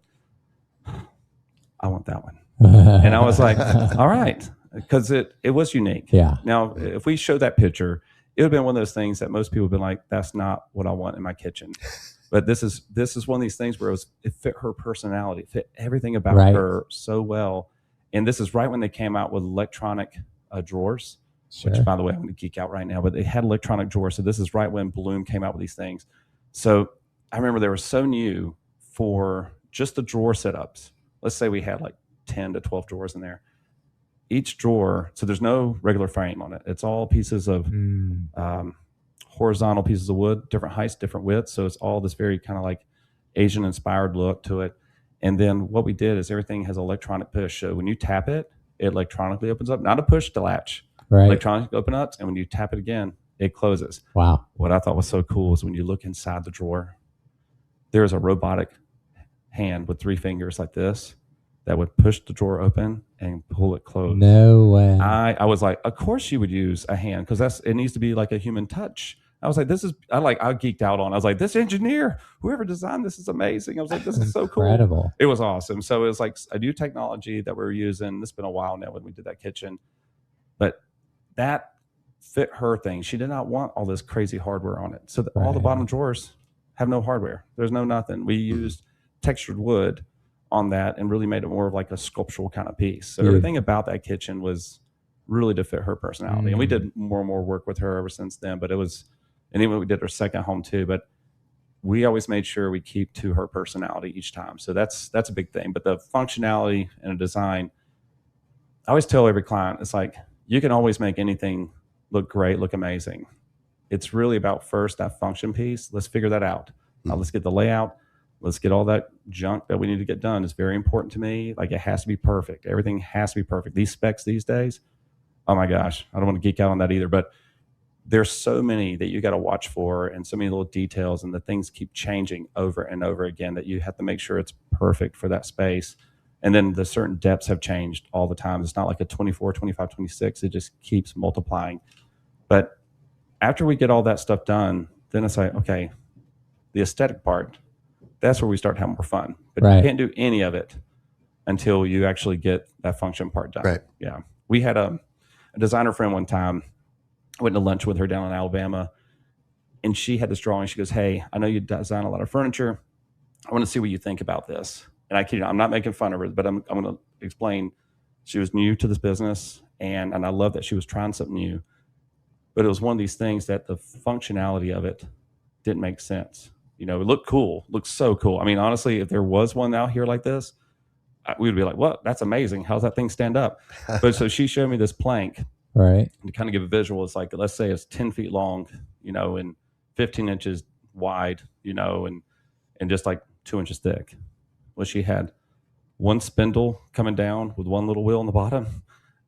I want that one. And I was like, all right. Because it was unique. Yeah. Now, if we showed that picture, it would have been one of those things that most people have been like, that's not what I want in my kitchen. But this is one of these things where it fit her personality, it fit everything about her so well. And this is right when they came out with electronic drawers, which, by the way, I'm going to geek out right now, but they had electronic drawers. So this is right when Bloom came out with these things. So I remember they were so new for just the drawer setups. Let's say we had like 10 to 12 drawers in there. Each drawer, so there's no regular frame on it. It's all pieces of horizontal pieces of wood, different heights, different widths. So it's all this very kind of like Asian inspired look to it. And then what we did is everything has electronic push. So when you tap it, it electronically opens up, not a push to latch. Right. Electronically open up, and when you tap it again, it closes. Wow. What I thought was so cool is when you look inside the drawer, there's a robotic hand with 3 fingers like this that would push the drawer open and pull it closed. No way. I was like, of course you would use a hand because it needs to be like a human touch. I was like, I geeked out on it. I was like, this engineer, whoever designed this is amazing. I was like, this is so cool. Incredible. It was awesome. So it was like a new technology that we were using. It's been a while now when we did that kitchen. But that fit her thing. She did not want all this crazy hardware on it. So all the bottom drawers have no hardware. There's no nothing. We used textured wood on that and really made it more of like a sculptural kind of piece. So everything about that kitchen was really to fit her personality. And we did more and more work with her ever since then. But and even we did her second home too. But we always made sure we keep to her personality each time. So that's a big thing. But the functionality and a design, I always tell every client, it's like, you can always make anything look great, look amazing. It's really about first that function piece. Let's figure that out. Let's get the layout. Let's get all that junk that we need to get done. It's very important to me. Like, it has to be perfect. Everything has to be perfect. These specs these days, oh my gosh, I don't want to geek out on that either, but there's so many that you got to watch for and so many little details, and the things keep changing over and over again that you have to make sure it's perfect for that space. And then the certain depths have changed all the time. It's not like a 24, 25, 26. It just keeps multiplying. But after we get all that stuff done, then it's like, okay, the aesthetic part, that's where we start having more fun. But you can't do any of it until you actually get that function part done. Right. Yeah. We had a designer friend one time. I went to lunch with her down in Alabama, and she had this drawing. She goes, hey, I know you design a lot of furniture. I want to see what you think about this. And I kid you, I'm not making fun of her, but I'm going to explain. She was new to this business, and I love that she was trying something new. But it was one of these things that the functionality of it didn't make sense. It looked cool, looked so cool. I mean, honestly, if there was one out here like this, we would be like, "What? That's amazing! How's that thing stand up?" But so she showed me this plank, right? And to kind of give a visual, it's like, let's say it's 10 feet long, and 15 inches wide, and just like 2 inches thick. Well, she had one spindle coming down with one little wheel on the bottom,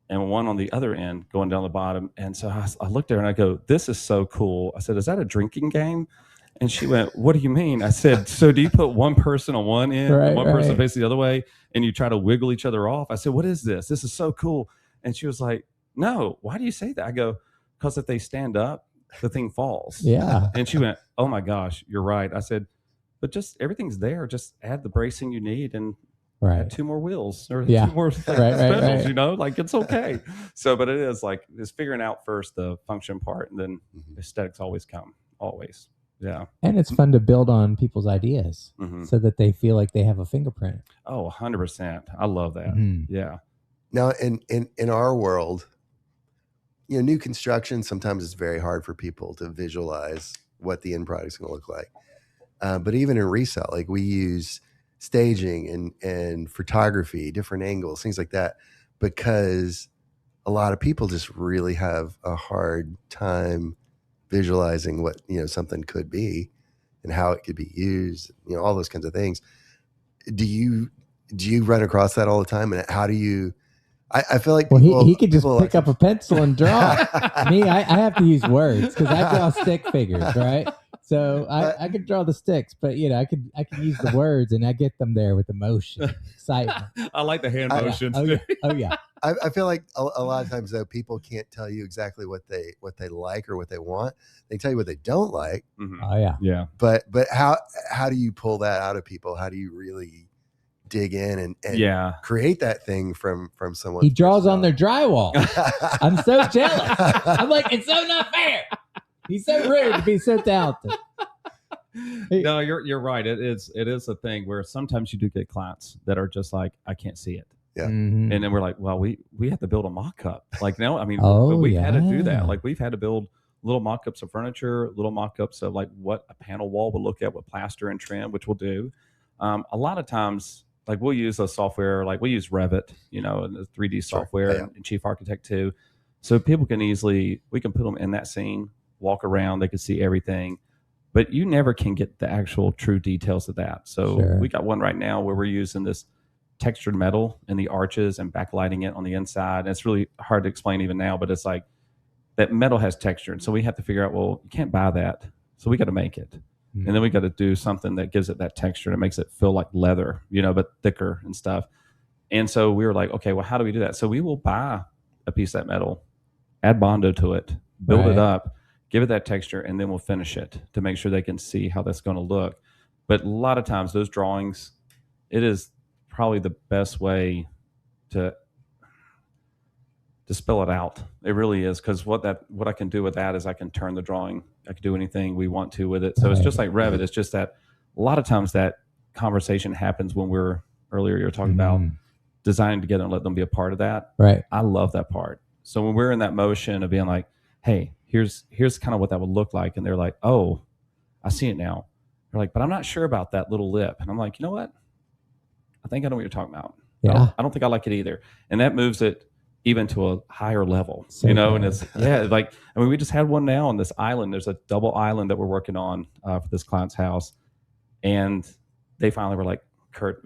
and one on the other end going down the bottom. And so I looked at her and I go, "This is so cool." I said, "Is that a drinking game?" And she went, "What do you mean?" I said, "So do you put one person on one end and one person facing the other way, and you try to wiggle each other off?" I said, "What is this? This is so cool." And she was like, "No, why do you say that?" I go, "Because if they stand up, the thing falls." Yeah. And she went, "Oh my gosh, you're right." I said, "But just everything's there. Just add the bracing you need and add 2 more wheels or 2 more spindles, like it's okay." So, but it is like, it's figuring out first the function part, and then aesthetics always come, always. Yeah. And it's fun to build on people's ideas so that they feel like they have a fingerprint. Oh, 100%. I love that. Yeah. Now, in our world, new construction, sometimes it's very hard for people to visualize what the end product is going to look like. But even in resale, like, we use staging and photography, different angles, things like that, because a lot of people just really have a hard time visualizing what something could be and how it could be used, all those kinds of things. Do you run across that all the time? And how do you, I feel like he could just people pick up a pencil and draw. Me, I have to use words because I draw stick figures, right? So I could draw the sticks, but I could use the words, and I get them there with emotion, excitement. I like the hand motions. Oh yeah. I feel like a lot of times though people can't tell you exactly what they like or what they want. They tell you what they don't like. Mm-hmm. Oh yeah. Yeah. But how do you pull that out of people? How do you really dig in and create that thing from someone? He draws on their drywall. I'm so jealous. I'm like, it's so not fair. He's so rude to be so talented. No, you're right. It is a thing where sometimes you do get clients that are just like, I can't see it. Yeah. Mm-hmm. And then we're like, well, we have to build a mock-up. Like, no, I mean, we've had to do that. Like, we've had to build little mock-ups of furniture, little mock-ups of like what a panel wall will look at with plaster and trim, which we'll do. A lot of times, like we'll use a software, like we use Revit, and the 3D software and Chief Architect too. So people can we can put them in that scene, walk around, they can see everything. But you never can get the actual true details of that. So we got one right now where we're using this textured metal in the arches and backlighting it on the inside. And it's really hard to explain even now, but it's like that metal has texture. And so we have to figure out, well, you can't buy that. So we got to make it. Mm-hmm. And then we got to do something that gives it that texture and it makes it feel like leather, but thicker and stuff. And so we were like, okay, well, how do we do that? So we will buy a piece of that metal, add Bondo to it, build it up, give it that texture, and then we'll finish it to make sure they can see how that's going to look. But a lot of times those drawings, it is probably the best way to spell it out. It really is, because what I can do with that is I can turn the drawing. I can do anything we want to with it. So it's just like Revit. It's just that a lot of times that conversation happens when earlier you were talking about designing together and let them be a part of that. Right. I love that part. So when we're in that motion of being like, hey, here's kind of what that would look like. And they're like, oh, I see it now. They're like, but I'm not sure about that little lip. And I'm like, you know what? I think I know what you're talking about. Yeah. I don't think I like it either. And that moves it even to a higher level, and it's, we just had one now on this island. There's a double island that we're working on for this client's house. And they finally were like, Kurt,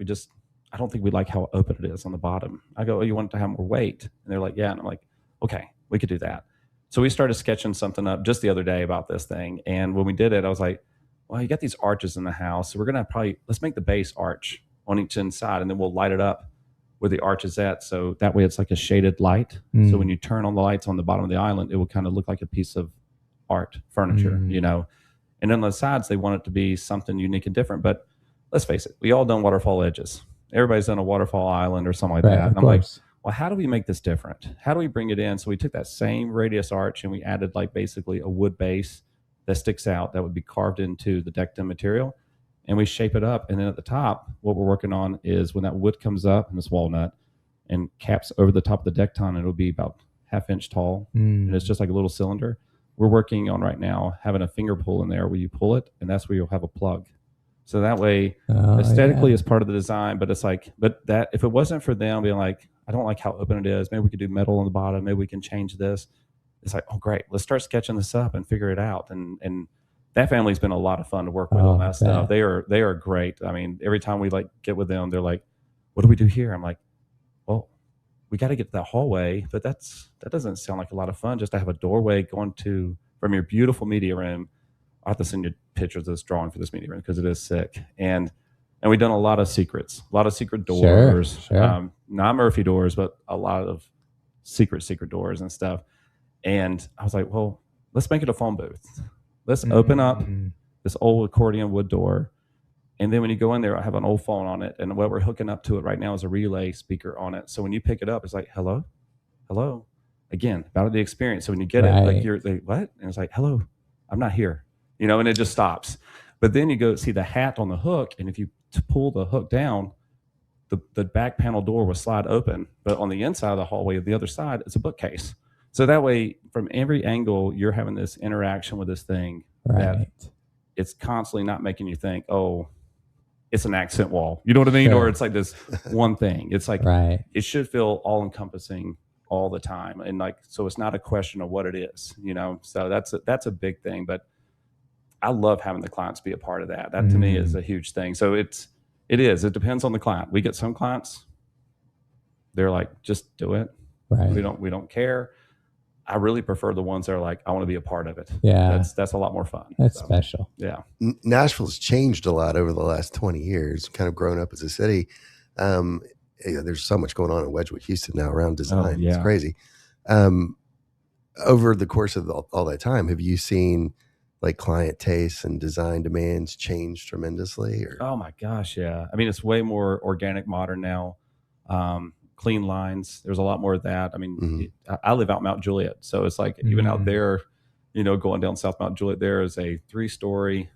I don't think we like how open it is on the bottom. I go, oh, you want it to have more weight? And they're like, yeah. And I'm like, okay, we could do that. So we started sketching something up just the other day about this thing. And when we did it, I was like, well, you got these arches in the house. So we're going to let's make the base arch on each inside, and then we'll light it up where the arch is at. So that way it's like a shaded light. So when you turn on the lights on the bottom of the island, it will kind of look like a piece of art, furniture, And then on the sides, they want it to be something unique and different. But let's face it, we all done waterfall edges. Everybody's done a waterfall island or something like that. And I'm like, well, how do we make this different? How do we bring it in? So we took that same radius arch and we added like basically a wood base that sticks out that would be carved into the decked in material. And we shape it up. And then at the top, what we're working on is when that wood comes up, and this walnut, and caps over the top of the deck ton, it'll be about 1/2 inch tall. And it's just like a little cylinder. We're working on right now having a finger pull in there where you pull it, and that's where you'll have a plug. So that way, aesthetically, it's part of the design. But it's like, that if it wasn't for them being like, I don't like how open it is, maybe we could do metal on the bottom, maybe we can change this. It's like, oh, great, let's start sketching this up and figure it out. And that family's been a lot of fun to work with on that stuff. They are great. I mean, every time we get with them, they're like, what do we do here? I'm like, well, we got to get to that hallway, but that doesn't sound like a lot of fun just to have a doorway going from your beautiful media room. I'll have to send you pictures of this drawing for this media room because it is sick. And we've done a lot of secret doors, sure. Not Murphy doors, but a lot of secret doors and stuff. And I was like, well, let's make it a phone booth. Let's open up this old accordion wood door. And then when you go in there, I have an old phone on it. And what we're hooking up to it right now is a relay speaker on it. So when you pick it up, it's like, hello. Again, about the experience. So when you get it, like you're like, what? And it's like, hello, I'm not here. And it just stops. But then you go see the hat on the hook. And if you pull the hook down, the back panel door will slide open. But on the inside of the hallway, the other side, it's a bookcase. So that way, from every angle, you're having this interaction with this thing that it's constantly not making you think, oh, it's an accent wall. You know what I mean? Sure. Or it's like this one thing. It's like it should feel all-encompassing all the time. And so it's not a question of what it is, So that's a big thing. But I love having the clients be a part of that. That to me is a huge thing. So it depends on the client. We get some clients, they're like, just do it. Right. We don't care. I really prefer the ones that are like, I want to be a part of it. Yeah. That's a lot more fun. That's special. Yeah. Nashville's changed a lot over the last 20 years, kind of grown up as a city. There's so much going on in Wedgwood, Houston now around design. Oh, yeah. It's crazy. Over the course of all that time, have you seen like client tastes and design demands change tremendously? Or? Oh my gosh. Yeah. I mean, it's way more organic, modern now. Clean lines. There's a lot more of that. I mean, I live out Mount Juliet. So it's like even out there, going down South Mount Juliet, there is a 3-story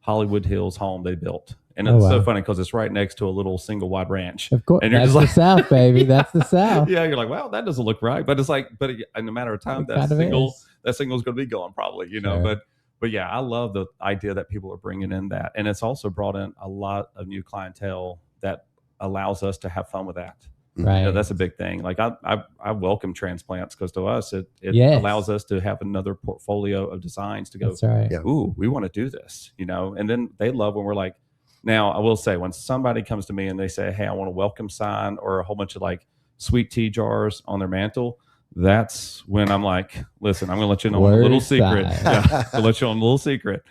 Hollywood Hills home they built. And it's so funny because it's right next to a little single wide ranch. Of course. And you're that's just the South, baby. That's the South. Yeah. You're like, wow, that doesn't look right. But it's like, in a matter of time, that single is going to be gone probably, Sure. But yeah, I love the idea that people are bringing in that. And it's also brought in a lot of new clientele that allows us to have fun with that. Right. That's a big thing. Like I welcome transplants because to us, it allows us to have another portfolio of designs to go, that's right. Ooh, we want to do this, and then they love when we're like, now I will say when somebody comes to me and they say, hey, I want a welcome sign or a whole bunch of like sweet tea jars on their mantle. That's when I'm like, listen, I'm going to let you know a little secret. Yeah, I'll let you on a little secret.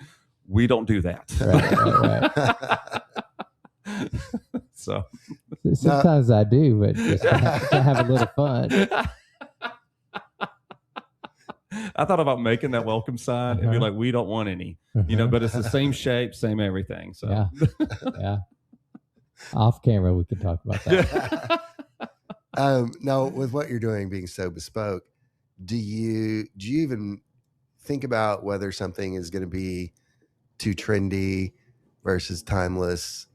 We don't do that. Right. So sometimes I do, but just to have a little fun. I thought about making that welcome sign and be like, we don't want any, but it's the same shape, same everything. So yeah. Off camera, we can talk about that. Now, with what you're doing being so bespoke, do you even think about whether something is going to be too trendy versus timeless,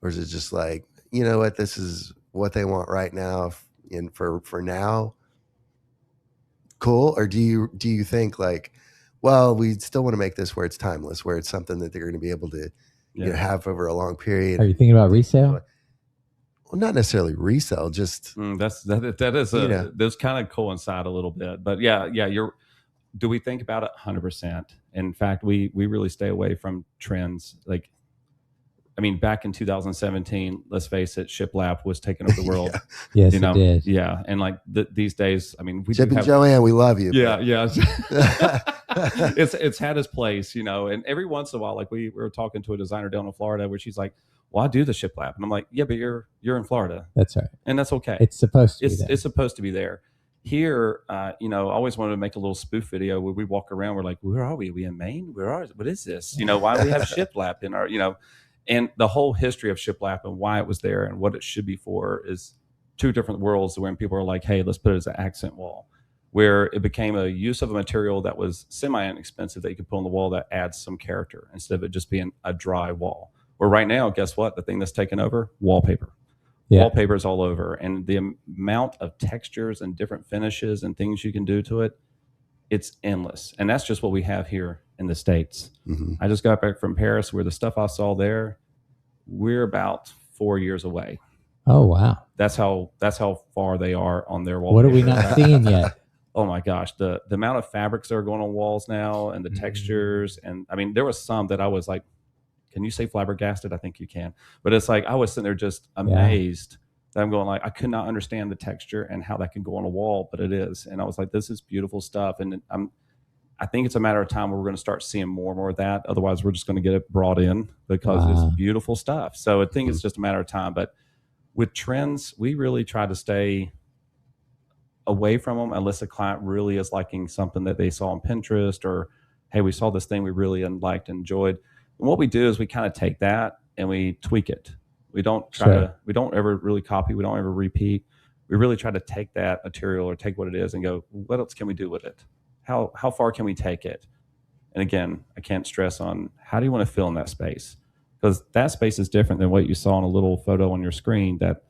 or is it just like, you know what, this is what they want right now, and for now, cool? Or do you think like, well, we still want to make this where it's timeless, where it's something that they're going to be able to have over a long period? Are you thinking about resale? Well, not necessarily resell, just those kind of coincide a little bit, but yeah. Do we think about it? 100%. In fact, we really stay away from trends. Like, I mean, back in 2017, let's face it, shiplap was taking over the world. Yes, it did. Yeah, and like these days, I mean, Chip and Joanne, we love you. Yeah. It's had its place, and every once in a while, like we were talking to a designer down in Florida where she's like, well, I do the shiplap. And I'm like, yeah, but you're in Florida. That's right. And that's okay. It's supposed to be there. It's supposed to be there. Here, I always wanted to make a little spoof video where we walk around. We're like, where are we? Are we in Maine? What is this? Why do we have shiplap in our, and the whole history of shiplap and why it was there and what it should be for is two different worlds when people are like, hey, let's put it as an accent wall, where it became a use of a material that was semi-inexpensive that you could put on the wall that adds some character instead of it just being a dry wall. Where right now, guess what? The thing that's taken over, wallpaper. Yeah. Wallpaper is all over. And the amount of textures and different finishes and things you can do to it, it's endless. And that's just what we have here in the States. Mm-hmm. I just got back from Paris where the stuff I saw there, we're about 4 years away. Oh, wow. That's how far they are on their wall. What are we not seeing yet? Oh my gosh, the amount of fabrics that are going on walls now and the textures. And I mean, there was some that I was like, can you say flabbergasted? I think you can. But it's like, I was sitting there just amazed that I'm going like, I could not understand the texture and how that can go on a wall, but it is. And I was like, this is beautiful stuff. And I think it's a matter of time where we're going to start seeing more and more of that. Otherwise, we're just going to get it brought in because it's beautiful stuff. So I think it's just a matter of time. But with trends, we really try to stay away from them unless a client really is liking something that they saw on Pinterest or, hey, we saw this thing we really liked and enjoyed. And what we do is we kind of take that and we tweak it. We don't we don't ever really copy. We don't ever repeat. We really try to take that material or take what it is and go, what else can we do with it? How far can we take it? And again, I can't stress on how do you want to fill in that space? Because that space is different than what you saw in a little photo on your screen that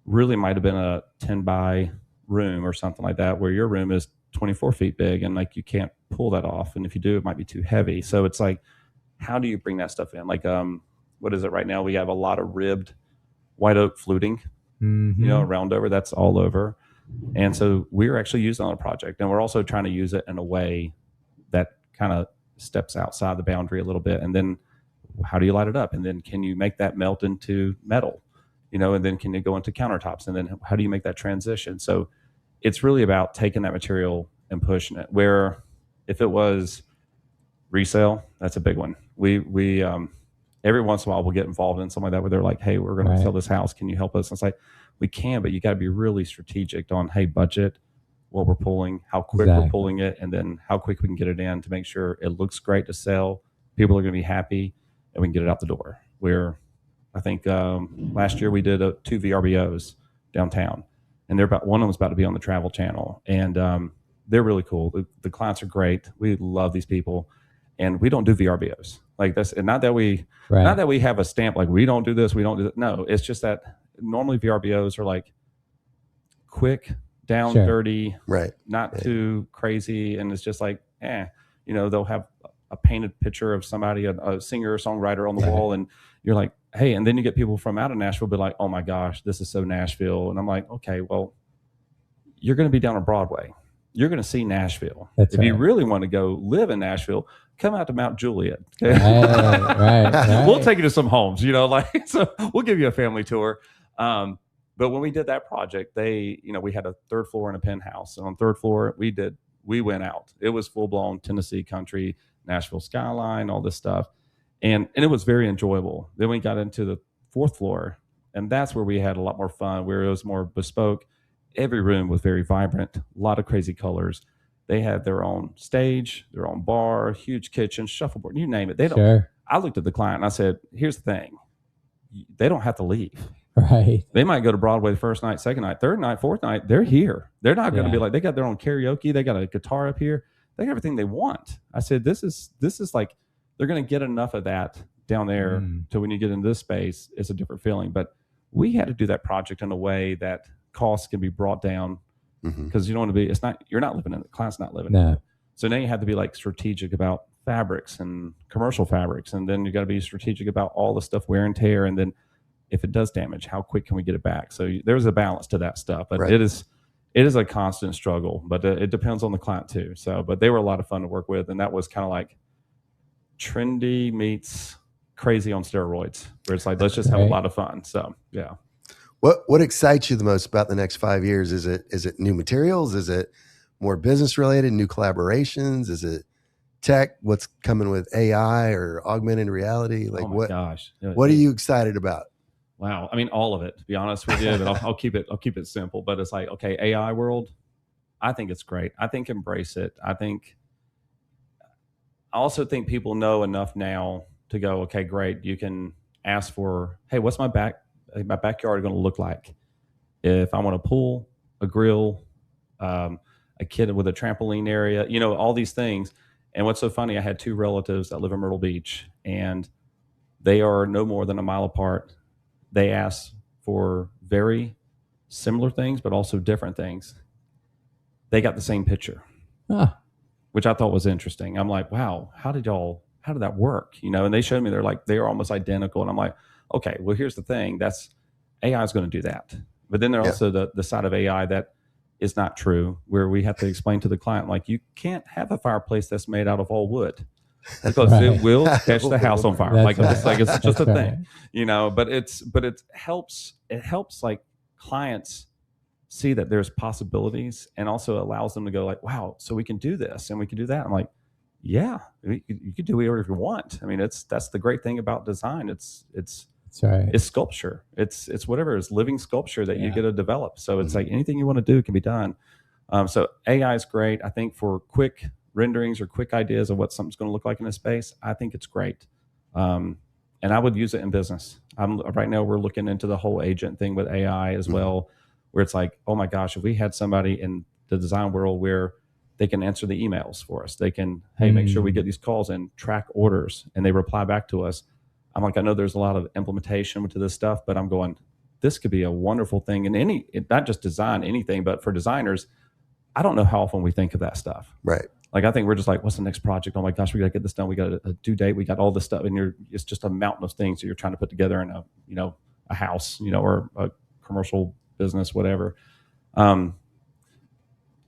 really might have been a 10 by room or something like that, where your room is 24 feet big and like you can't pull that off. And if you do, it might be too heavy. So it's like, how do you bring that stuff in? Like, what is it right now? We have a lot of ribbed white oak fluting, round over, that's all over. And so we're actually using it on a project, and we're also trying to use it in a way that kind of steps outside the boundary a little bit. And then how do you light it up? And then can you make that melt into metal, and then can you go into countertops? And then how do you make that transition? So it's really about taking that material and pushing it. Where if it was resale, that's a big one. We every once in a while we'll get involved in something like that where they're like, hey, we're going to sell this house. Can you help us? And it's like, we can, but you got to be really strategic on, hey, budget, what we're pulling, how quick we're pulling it, and then how quick we can get it in to make sure it looks great to sell. People are going to be happy and we can get it out the door. Where I think last year we did 2 VRBOs downtown, and one of them was about to be on the Travel Channel, and they're really cool. The clients are great. We love these people. And we don't do VRBOs like this. And not that we have a stamp like we don't do this, we don't do that. No, it's just that normally VRBOs are like quick, down, dirty, not too crazy. And it's just like, they'll have a painted picture of somebody, a singer or songwriter on the wall. And you're like, hey, and then you get people from out of Nashville be like, oh my gosh, this is so Nashville. And I'm like, okay, well, you're going to be down on Broadway. You're going to see Nashville. If you really want to go live in Nashville, come out to Mount Juliet. Okay? Right. We'll take you to some homes, so we'll give you a family tour. But when we did that project, we had a 3rd floor and a penthouse. And on 3rd floor, we went out. It was full blown Tennessee country, Nashville skyline, all this stuff. And it was very enjoyable. Then we got into the 4th floor, and that's where we had a lot more fun, where it was more bespoke. Every room was very vibrant, a lot of crazy colors. They had their own stage, their own bar, huge kitchen, shuffleboard, you name it. They don't. I looked at the client and I said, here's the thing. They don't have to leave. Right. They might go to Broadway the first night, second night, third night, fourth night. They're here. They're not going to be like, they got their own karaoke. They got a guitar up here. They got everything they want. I said, this is like, they're going to get enough of that down there to when you get into this space, it's a different feeling. But we had to do that project in a way that costs can be brought down, because you don't want to be, you're not living in it, the client's not living in it. So now you have to be like strategic about fabrics and commercial fabrics, and then you got to be strategic about all the stuff, wear and tear, and then if it does damage, how quick can we get it back? So there's a balance to that stuff, but it is a constant struggle, but it depends on the client too. So, but they were a lot of fun to work with, and that was kind of like trendy meets crazy on steroids, where it's like, let's just have a lot of fun. So yeah. What excites you the most about the next 5 years? Is it new materials? Is it more business related, new collaborations? Is it tech? What's coming with AI or augmented reality? Like, what are you excited about? Wow. I mean, all of it, to be honest with you, but I'll keep it simple. But it's like, okay, AI world, I think it's great. I think embrace it. I also think people know enough now to go, okay, great. You can ask for, hey, what's my backyard going to look like if I want a pool, a grill, a kid with a trampoline area, all these things. And what's so funny, I had 2 relatives that live in Myrtle Beach, and they are no more than a mile apart. They ask for very similar things, but also different things. They got the same picture, which I thought was interesting. I'm like, wow, how did that work? And they showed me, they're almost identical. And I'm like, okay, well, here's the thing. That's AI is going to do that. But then there's also the side of AI that is not true, where we have to explain to the client, like, you can't have a fireplace that's made out of all wood, because it will catch the house on fire. It's just a thing, but it helps like clients see that there's possibilities, and also allows them to go like, wow, so we can do this and we can do that. I'm like, yeah, you can do whatever you want. I mean, that's the great thing about design. It's sculpture. It's whatever, it's living sculpture that you get to develop. So it's like anything you want to do can be done. So AI is great. I think for quick renderings or quick ideas of what something's going to look like in a space, I think it's great. And I would use it in business. Right now we're looking into the whole agent thing with AI as well, where it's like, oh my gosh, if we had somebody in the design world where they can answer the emails for us, they can, hey, make sure we get these calls in, track orders, and they reply back to us. I'm like, I know there's a lot of implementation to this stuff, but I'm going, this could be a wonderful thing. And not just design, anything, but for designers, I don't know how often we think of that stuff. Right. Like, I think we're just like, what's the next project? Oh my gosh, we got to get this done. We got a due date. We got all this stuff. And it's just a mountain of things that you're trying to put together in a house, or a commercial business, whatever.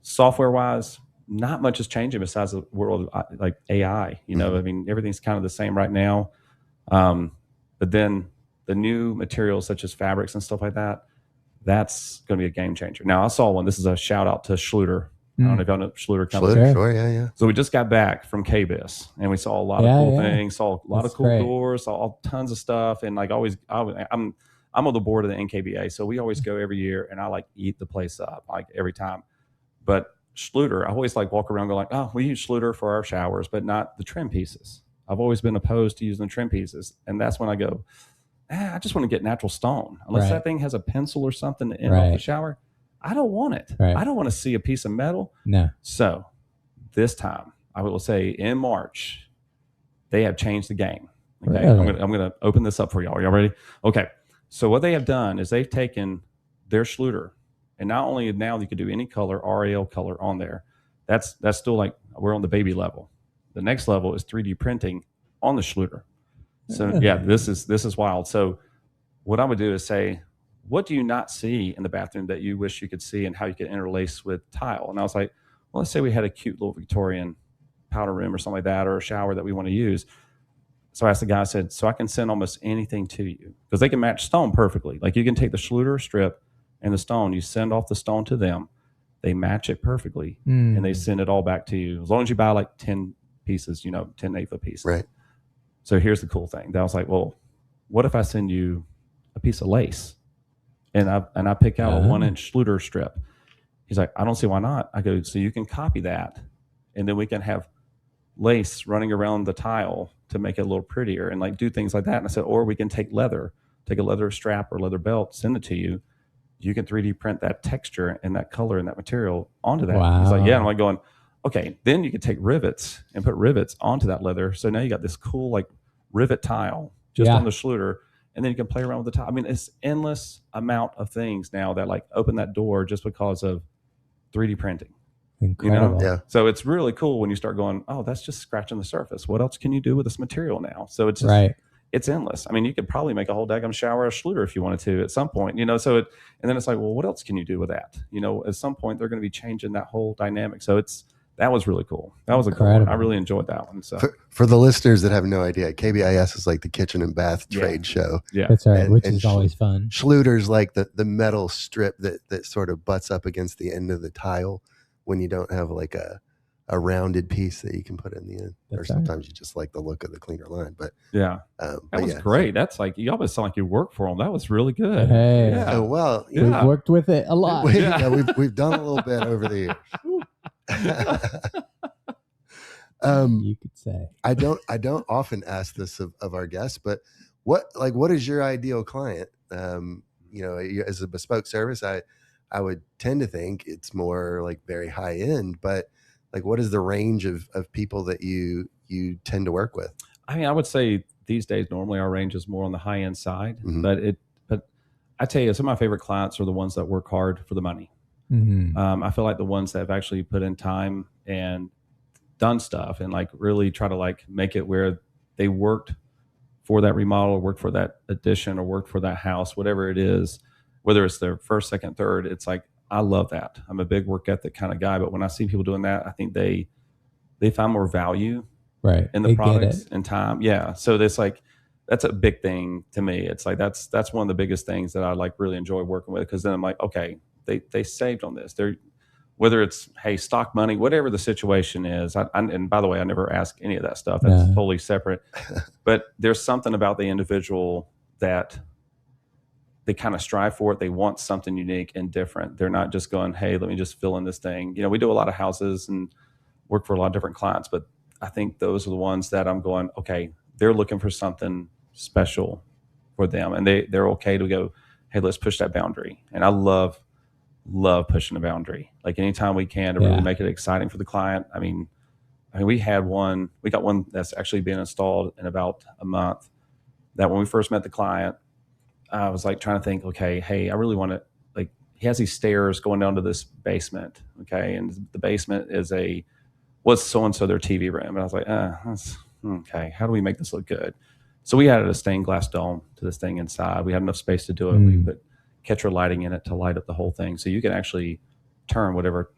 Software wise, not much is changing besides the world of like AI, I mean, everything's kind of the same right now. But then the new materials such as fabrics and stuff like that, That's going to be a game changer. Now I saw one. This is a shout out to Schluter. I don't know if y'all know Schluter Company. Sure, yeah. So we just got back from KBIS and we saw a lot of cool things, saw a lot of cool doors, saw tons of stuff. And like always, I'm on the board of the NKBA. So we always go every year and I like eat the place up like every time. But Schluter, I always like walk around and go like, oh, we use Schluter for our showers, but not the trim pieces. I've always been opposed to using the trim pieces. And that's when I go, I just want to get natural stone. Unless that thing has a pencil or something to end off the shower, I don't want it. I don't want to see a piece of metal. No. So this time, I will say in March, they have changed the game. Okay, really? I'm going to open this up for y'all. Are y'all ready? Okay. So what they have done is they've taken their Schluter, and not only now you can do any color, RAL color on there. That's still like we're on the baby level. The next level is 3D printing on the Schluter. So yeah, this is wild. So what I would do is say, what do you not see in the bathroom that you wish you could see and how you could interlace with tile? And I was like, well, let's say we had a cute little Victorian powder room or something like that, or a shower that we want to use. So I asked the guy, I said, so I can send almost anything to you because they can match stone perfectly. Like you can take the Schluter strip and the stone, you send off the stone to them, they match it perfectly and they send it all back to you. As long as you buy like 10 pieces, 10 8-foot pieces. Right. So here's the cool thing. I was like, well, what if I send you a piece of lace and I pick out a 1-inch Schluter strip? He's like, I don't see why not. I go, so you can copy that and then we can have lace running around the tile to make it a little prettier and like do things like that. And I said, or we can take a leather strap or leather belt, send it to you. You can 3D print that texture and that color and that material onto that. Wow. He's like, yeah. And I'm like going, okay, then you can take rivets and put rivets onto that leather. So now you got this cool like rivet tile just on the Schluter, and then you can play around with the tile. I mean, it's endless amount of things now that like open that door just because of 3D printing. Incredible. Yeah. So it's really cool when you start going, oh, that's just scratching the surface. What else can you do with this material now? So it's just, it's endless. I mean, you could probably make a whole daggum shower of Schluter if you wanted to at some point, so and then it's like, well, what else can you do with that? At some point they're going to be changing that whole dynamic. So that was really cool. That was a cool one. I really enjoyed that one. So for the listeners that have no idea, KBIS is like the kitchen and bath trade show. Yeah, that's right. Which is always fun. Schluter's like the metal strip that sort of butts up against the end of the tile when you don't have like a rounded piece that you can put in the end. Or sometimes you just like the look of the cleaner line. But that was great. That's like, you almost sound like you work for them. That was really good. Hey, yeah. Well, we've worked with it a lot. We've done a little bit over the years. You could say. I don't often ask this of our guests, but what is your ideal client? As a bespoke service, I would tend to think it's more like very high end, but like what is the range of people that you tend to work with? I mean, I would say these days normally our range is more on the high end side, but I tell you, some of my favorite clients are the ones that work hard for the money. I feel like the ones that have actually put in time and done stuff and like really try to like make it where they worked for that remodel, or worked for that addition, or worked for that house, whatever it is, whether it's their first, second, third. It's like, I love that. I'm a big work ethic kind of guy, but when I see people doing that, I think they find more value in the products and time. Yeah. So that's a big thing to me. It's like, that's one of the biggest things that I like really enjoy working with. Cause then I'm like, okay, they saved on this. Whether it's, hey, stock money, whatever the situation is. And by the way, I never ask any of that stuff. That's totally separate. But there's something about the individual that they kind of strive for it. They want something unique and different. They're not just going, hey, let me just fill in this thing. We do a lot of houses and work for a lot of different clients, but I think those are the ones that I'm going, okay, they're looking for something special for them. And they're okay to go, hey, let's push that boundary. And I love pushing the boundary. Like anytime we can to really make it exciting for the client. I mean, we got one that's actually being installed in about a month, that when we first met the client, I was like trying to think, okay, hey, I really want to, like, he has these stairs going down to this basement. Okay. And the basement was so-and-so their TV room. And I was like, that's okay. How do we make this look good? So we added a stained glass dome to this thing inside. We had enough space to do it. We put catcher lighting in it to light up the whole thing. So you can actually turn whatever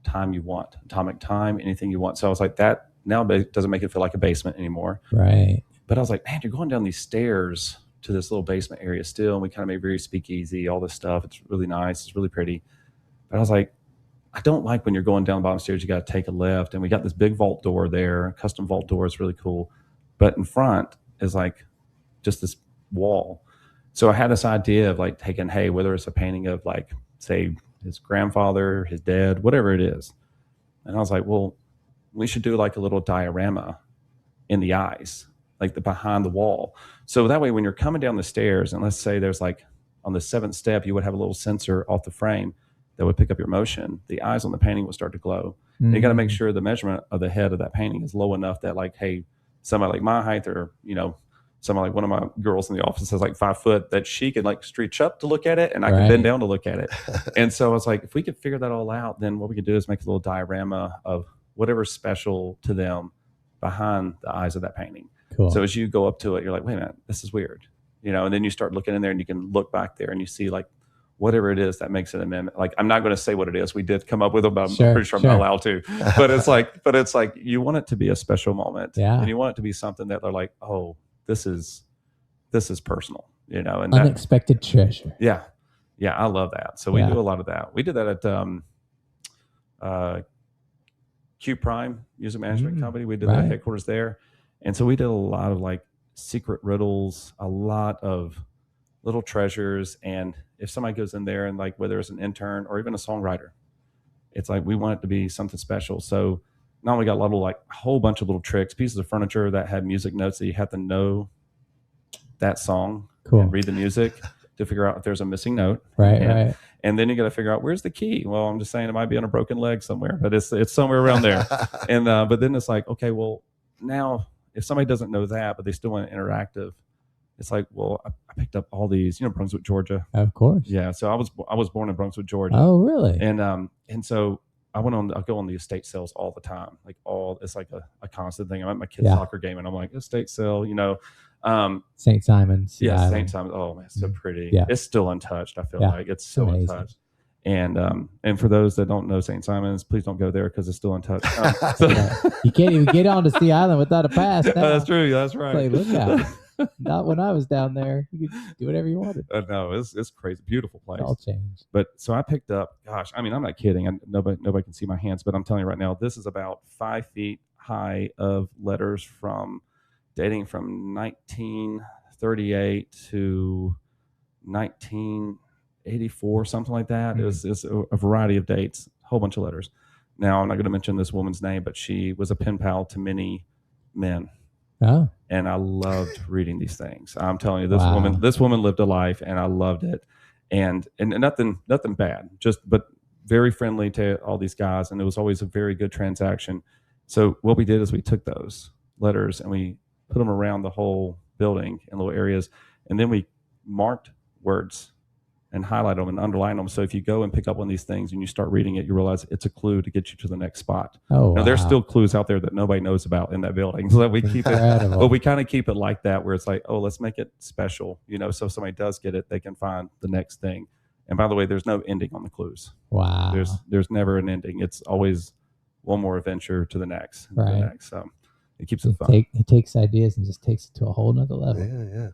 time you want, atomic time, anything you want. So I was like, that now doesn't make it feel like a basement anymore. Right. But I was like, man, you're going down these stairs to this little basement area still, and we kind of made very speakeasy, all this stuff. It's really nice. It's really pretty. But I was like, I don't like when you're going down the bottom stairs, you got to take a left. And we got this big vault door there, custom vault door. It's really cool. But in front is like just this wall. So I had this idea of like taking, hey, whether it's a painting of like, say, his grandfather, his dad, whatever it is. And I was like, well, we should do like a little diorama in the eyes, like the behind the wall. So that way, when you're coming down the stairs, and let's say there's like on the 7th step, you would have a little sensor off the frame that would pick up your motion. The eyes on the painting will start to glow. And you got to make sure the measurement of the head of that painting is low enough that like, hey, somebody like my height, or, you know, somebody like one of my girls in the office has like 5 foot, that she could like stretch up to look at it, and I could bend down to look at it. And so I was like, if we could figure that all out, then what we could do is make a little diorama of whatever's special to them behind the eyes of that painting. Cool. So as you go up to it, you're like, wait a minute, this is weird, you know, and then you start looking in there, and you can look back there and you see like whatever it is that makes it an amendment. Like, I'm not going to say what it is. We did come up with them, but I'm pretty sure I'm not allowed to. But it's like you want it to be a special moment, and you want it to be something that they're like, oh, this is personal, you know, and unexpected treasure. Yeah, I love that. So we do a lot of that. We did that at Q Prime Music Management Company. We did that headquarters there, and so we did a lot of like secret riddles, a lot of little treasures. And if somebody goes in there, and like whether it's an intern or even a songwriter, it's like we want it to be something special. So not only got a little, like a whole bunch of little tricks, pieces of furniture that had music notes that you have to know that song and read the music to figure out if there's a missing note. Right. And then you got to figure out, where's the key? Well, I'm just saying it might be on a broken leg somewhere, but it's somewhere around there. And but then it's like, okay, well, now if somebody doesn't know that, but they still want it interactive, it's like, well, I picked up all these, you know, Brunswick, Georgia. Of course. Yeah. So I was born in Brunswick, Georgia. Oh, really? And so I go on the estate sales all the time. Like it's like a constant thing. I'm at my kid's soccer game, and I'm like, estate sale, you know. St. Simon's. Yeah, St. Simon's. Oh man, it's so pretty. Yeah. It's still untouched. I feel like it's so amazing. Untouched. And for those that don't know St. Simon's, please don't go there because it's still untouched. You can't even get onto Sea Island without a pass now. That's true. That's right. Like, look out. Not when I was down there. You could do whatever you wanted. No, it's crazy. Beautiful place. It all changed. But so I picked up, gosh, I mean, I'm not kidding. Nobody can see my hands, but I'm telling you right now, this is about 5 feet high of letters dating from 1938 to 1984, something like that. It's a variety of dates, a whole bunch of letters. Now, I'm not going to mention this woman's name, but she was a pen pal to many men. Oh. And I loved reading these things. I'm telling you, this woman lived a life, and I loved it. And nothing bad, but very friendly to all these guys. And it was always a very good transaction. So what we did is we took those letters and we put them around the whole building in little areas. And then we marked words and highlight them and underline them. So if you go and pick up one of these things and you start reading it, you realize it's a clue to get you to the next spot. Oh, now, there's still clues out there that nobody knows about in that building. So that we keep it, but we kind of keep it like that, where it's like, oh, let's make it special, you know, so if somebody does get it, they can find the next thing. And by the way, there's no ending on the clues. Wow. There's never an ending. It's always one more adventure to the next. Right. To the next. So it keeps it fun. He takes ideas and just takes it to a whole nother level. Yeah.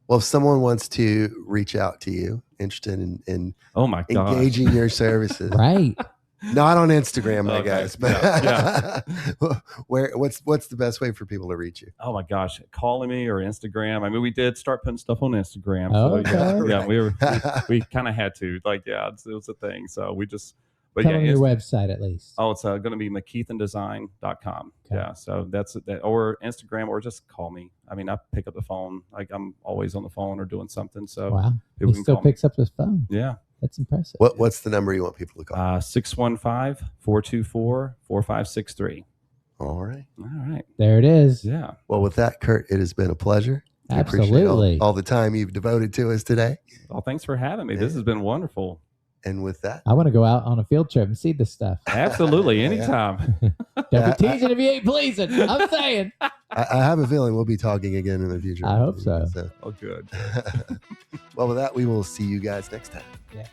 Well, if someone wants to reach out to you, interested in oh my God, engaging your services, right? Not on Instagram, I guess, but what's the best way for people to reach you? Oh my gosh, calling me or Instagram. I mean, we did start putting stuff on Instagram. Oh, so we kind of had to. Like, it was a thing. So we just. But tell them your website at least. Oh, it's going to be McKeithanDesign.com. Okay. Yeah, so that's that, or Instagram, or just call me. I mean, I pick up the phone. Like, I'm always on the phone or doing something. So wow, he still picks up his phone. Yeah, that's impressive. What's the number you want people to call? 615-424-4563. All right. There it is. Yeah. Well, with that, Kurt, it has been a pleasure. Absolutely. All the time you've devoted to us today. Well, thanks for having me. This has been wonderful. And with that, I want to go out on a field trip and see this stuff. Absolutely. Anytime. Don't be teasing if you ain't pleasing. I'm saying. I have a feeling we'll be talking again in the future. I hope so. Oh, good. Well, with that, we will see you guys next time. Yes.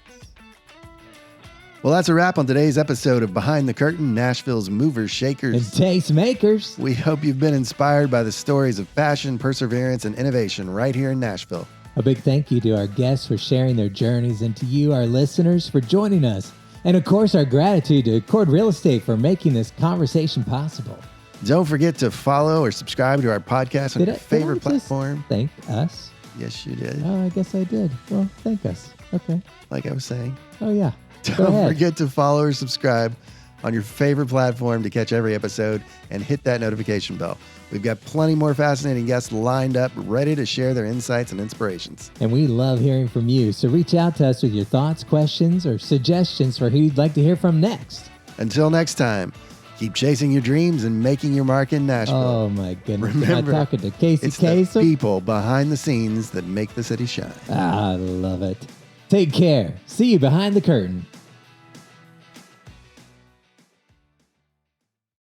Well, that's a wrap on today's episode of Behind the Curtain, Nashville's movers, And shakers. taste makers. We hope you've been inspired by the stories of passion, perseverance, and innovation right here in Nashville. A big thank you to our guests for sharing their journeys and to you, our listeners, for joining us. And of course, our gratitude to Cord Real Estate for making this conversation possible. Don't forget to follow or subscribe to our podcast on your favorite platform. Thank us. Yes, you did. Oh, I guess I did. Well, thank us. Okay. Like I was saying. Oh, yeah. Go Don't ahead. forget to follow or subscribe on your favorite platform to catch every episode and hit that notification bell. We've got plenty more fascinating guests lined up, ready to share their insights and inspirations. And we love hearing from you. So reach out to us with your thoughts, questions, or suggestions for who you'd like to hear from next. Until next time, keep chasing your dreams and making your mark in Nashville. Oh, my goodness. Remember, Am I talking to Casey it's the Kasem? people behind the scenes that make the city shine. I love it. Take care. See you behind the curtain.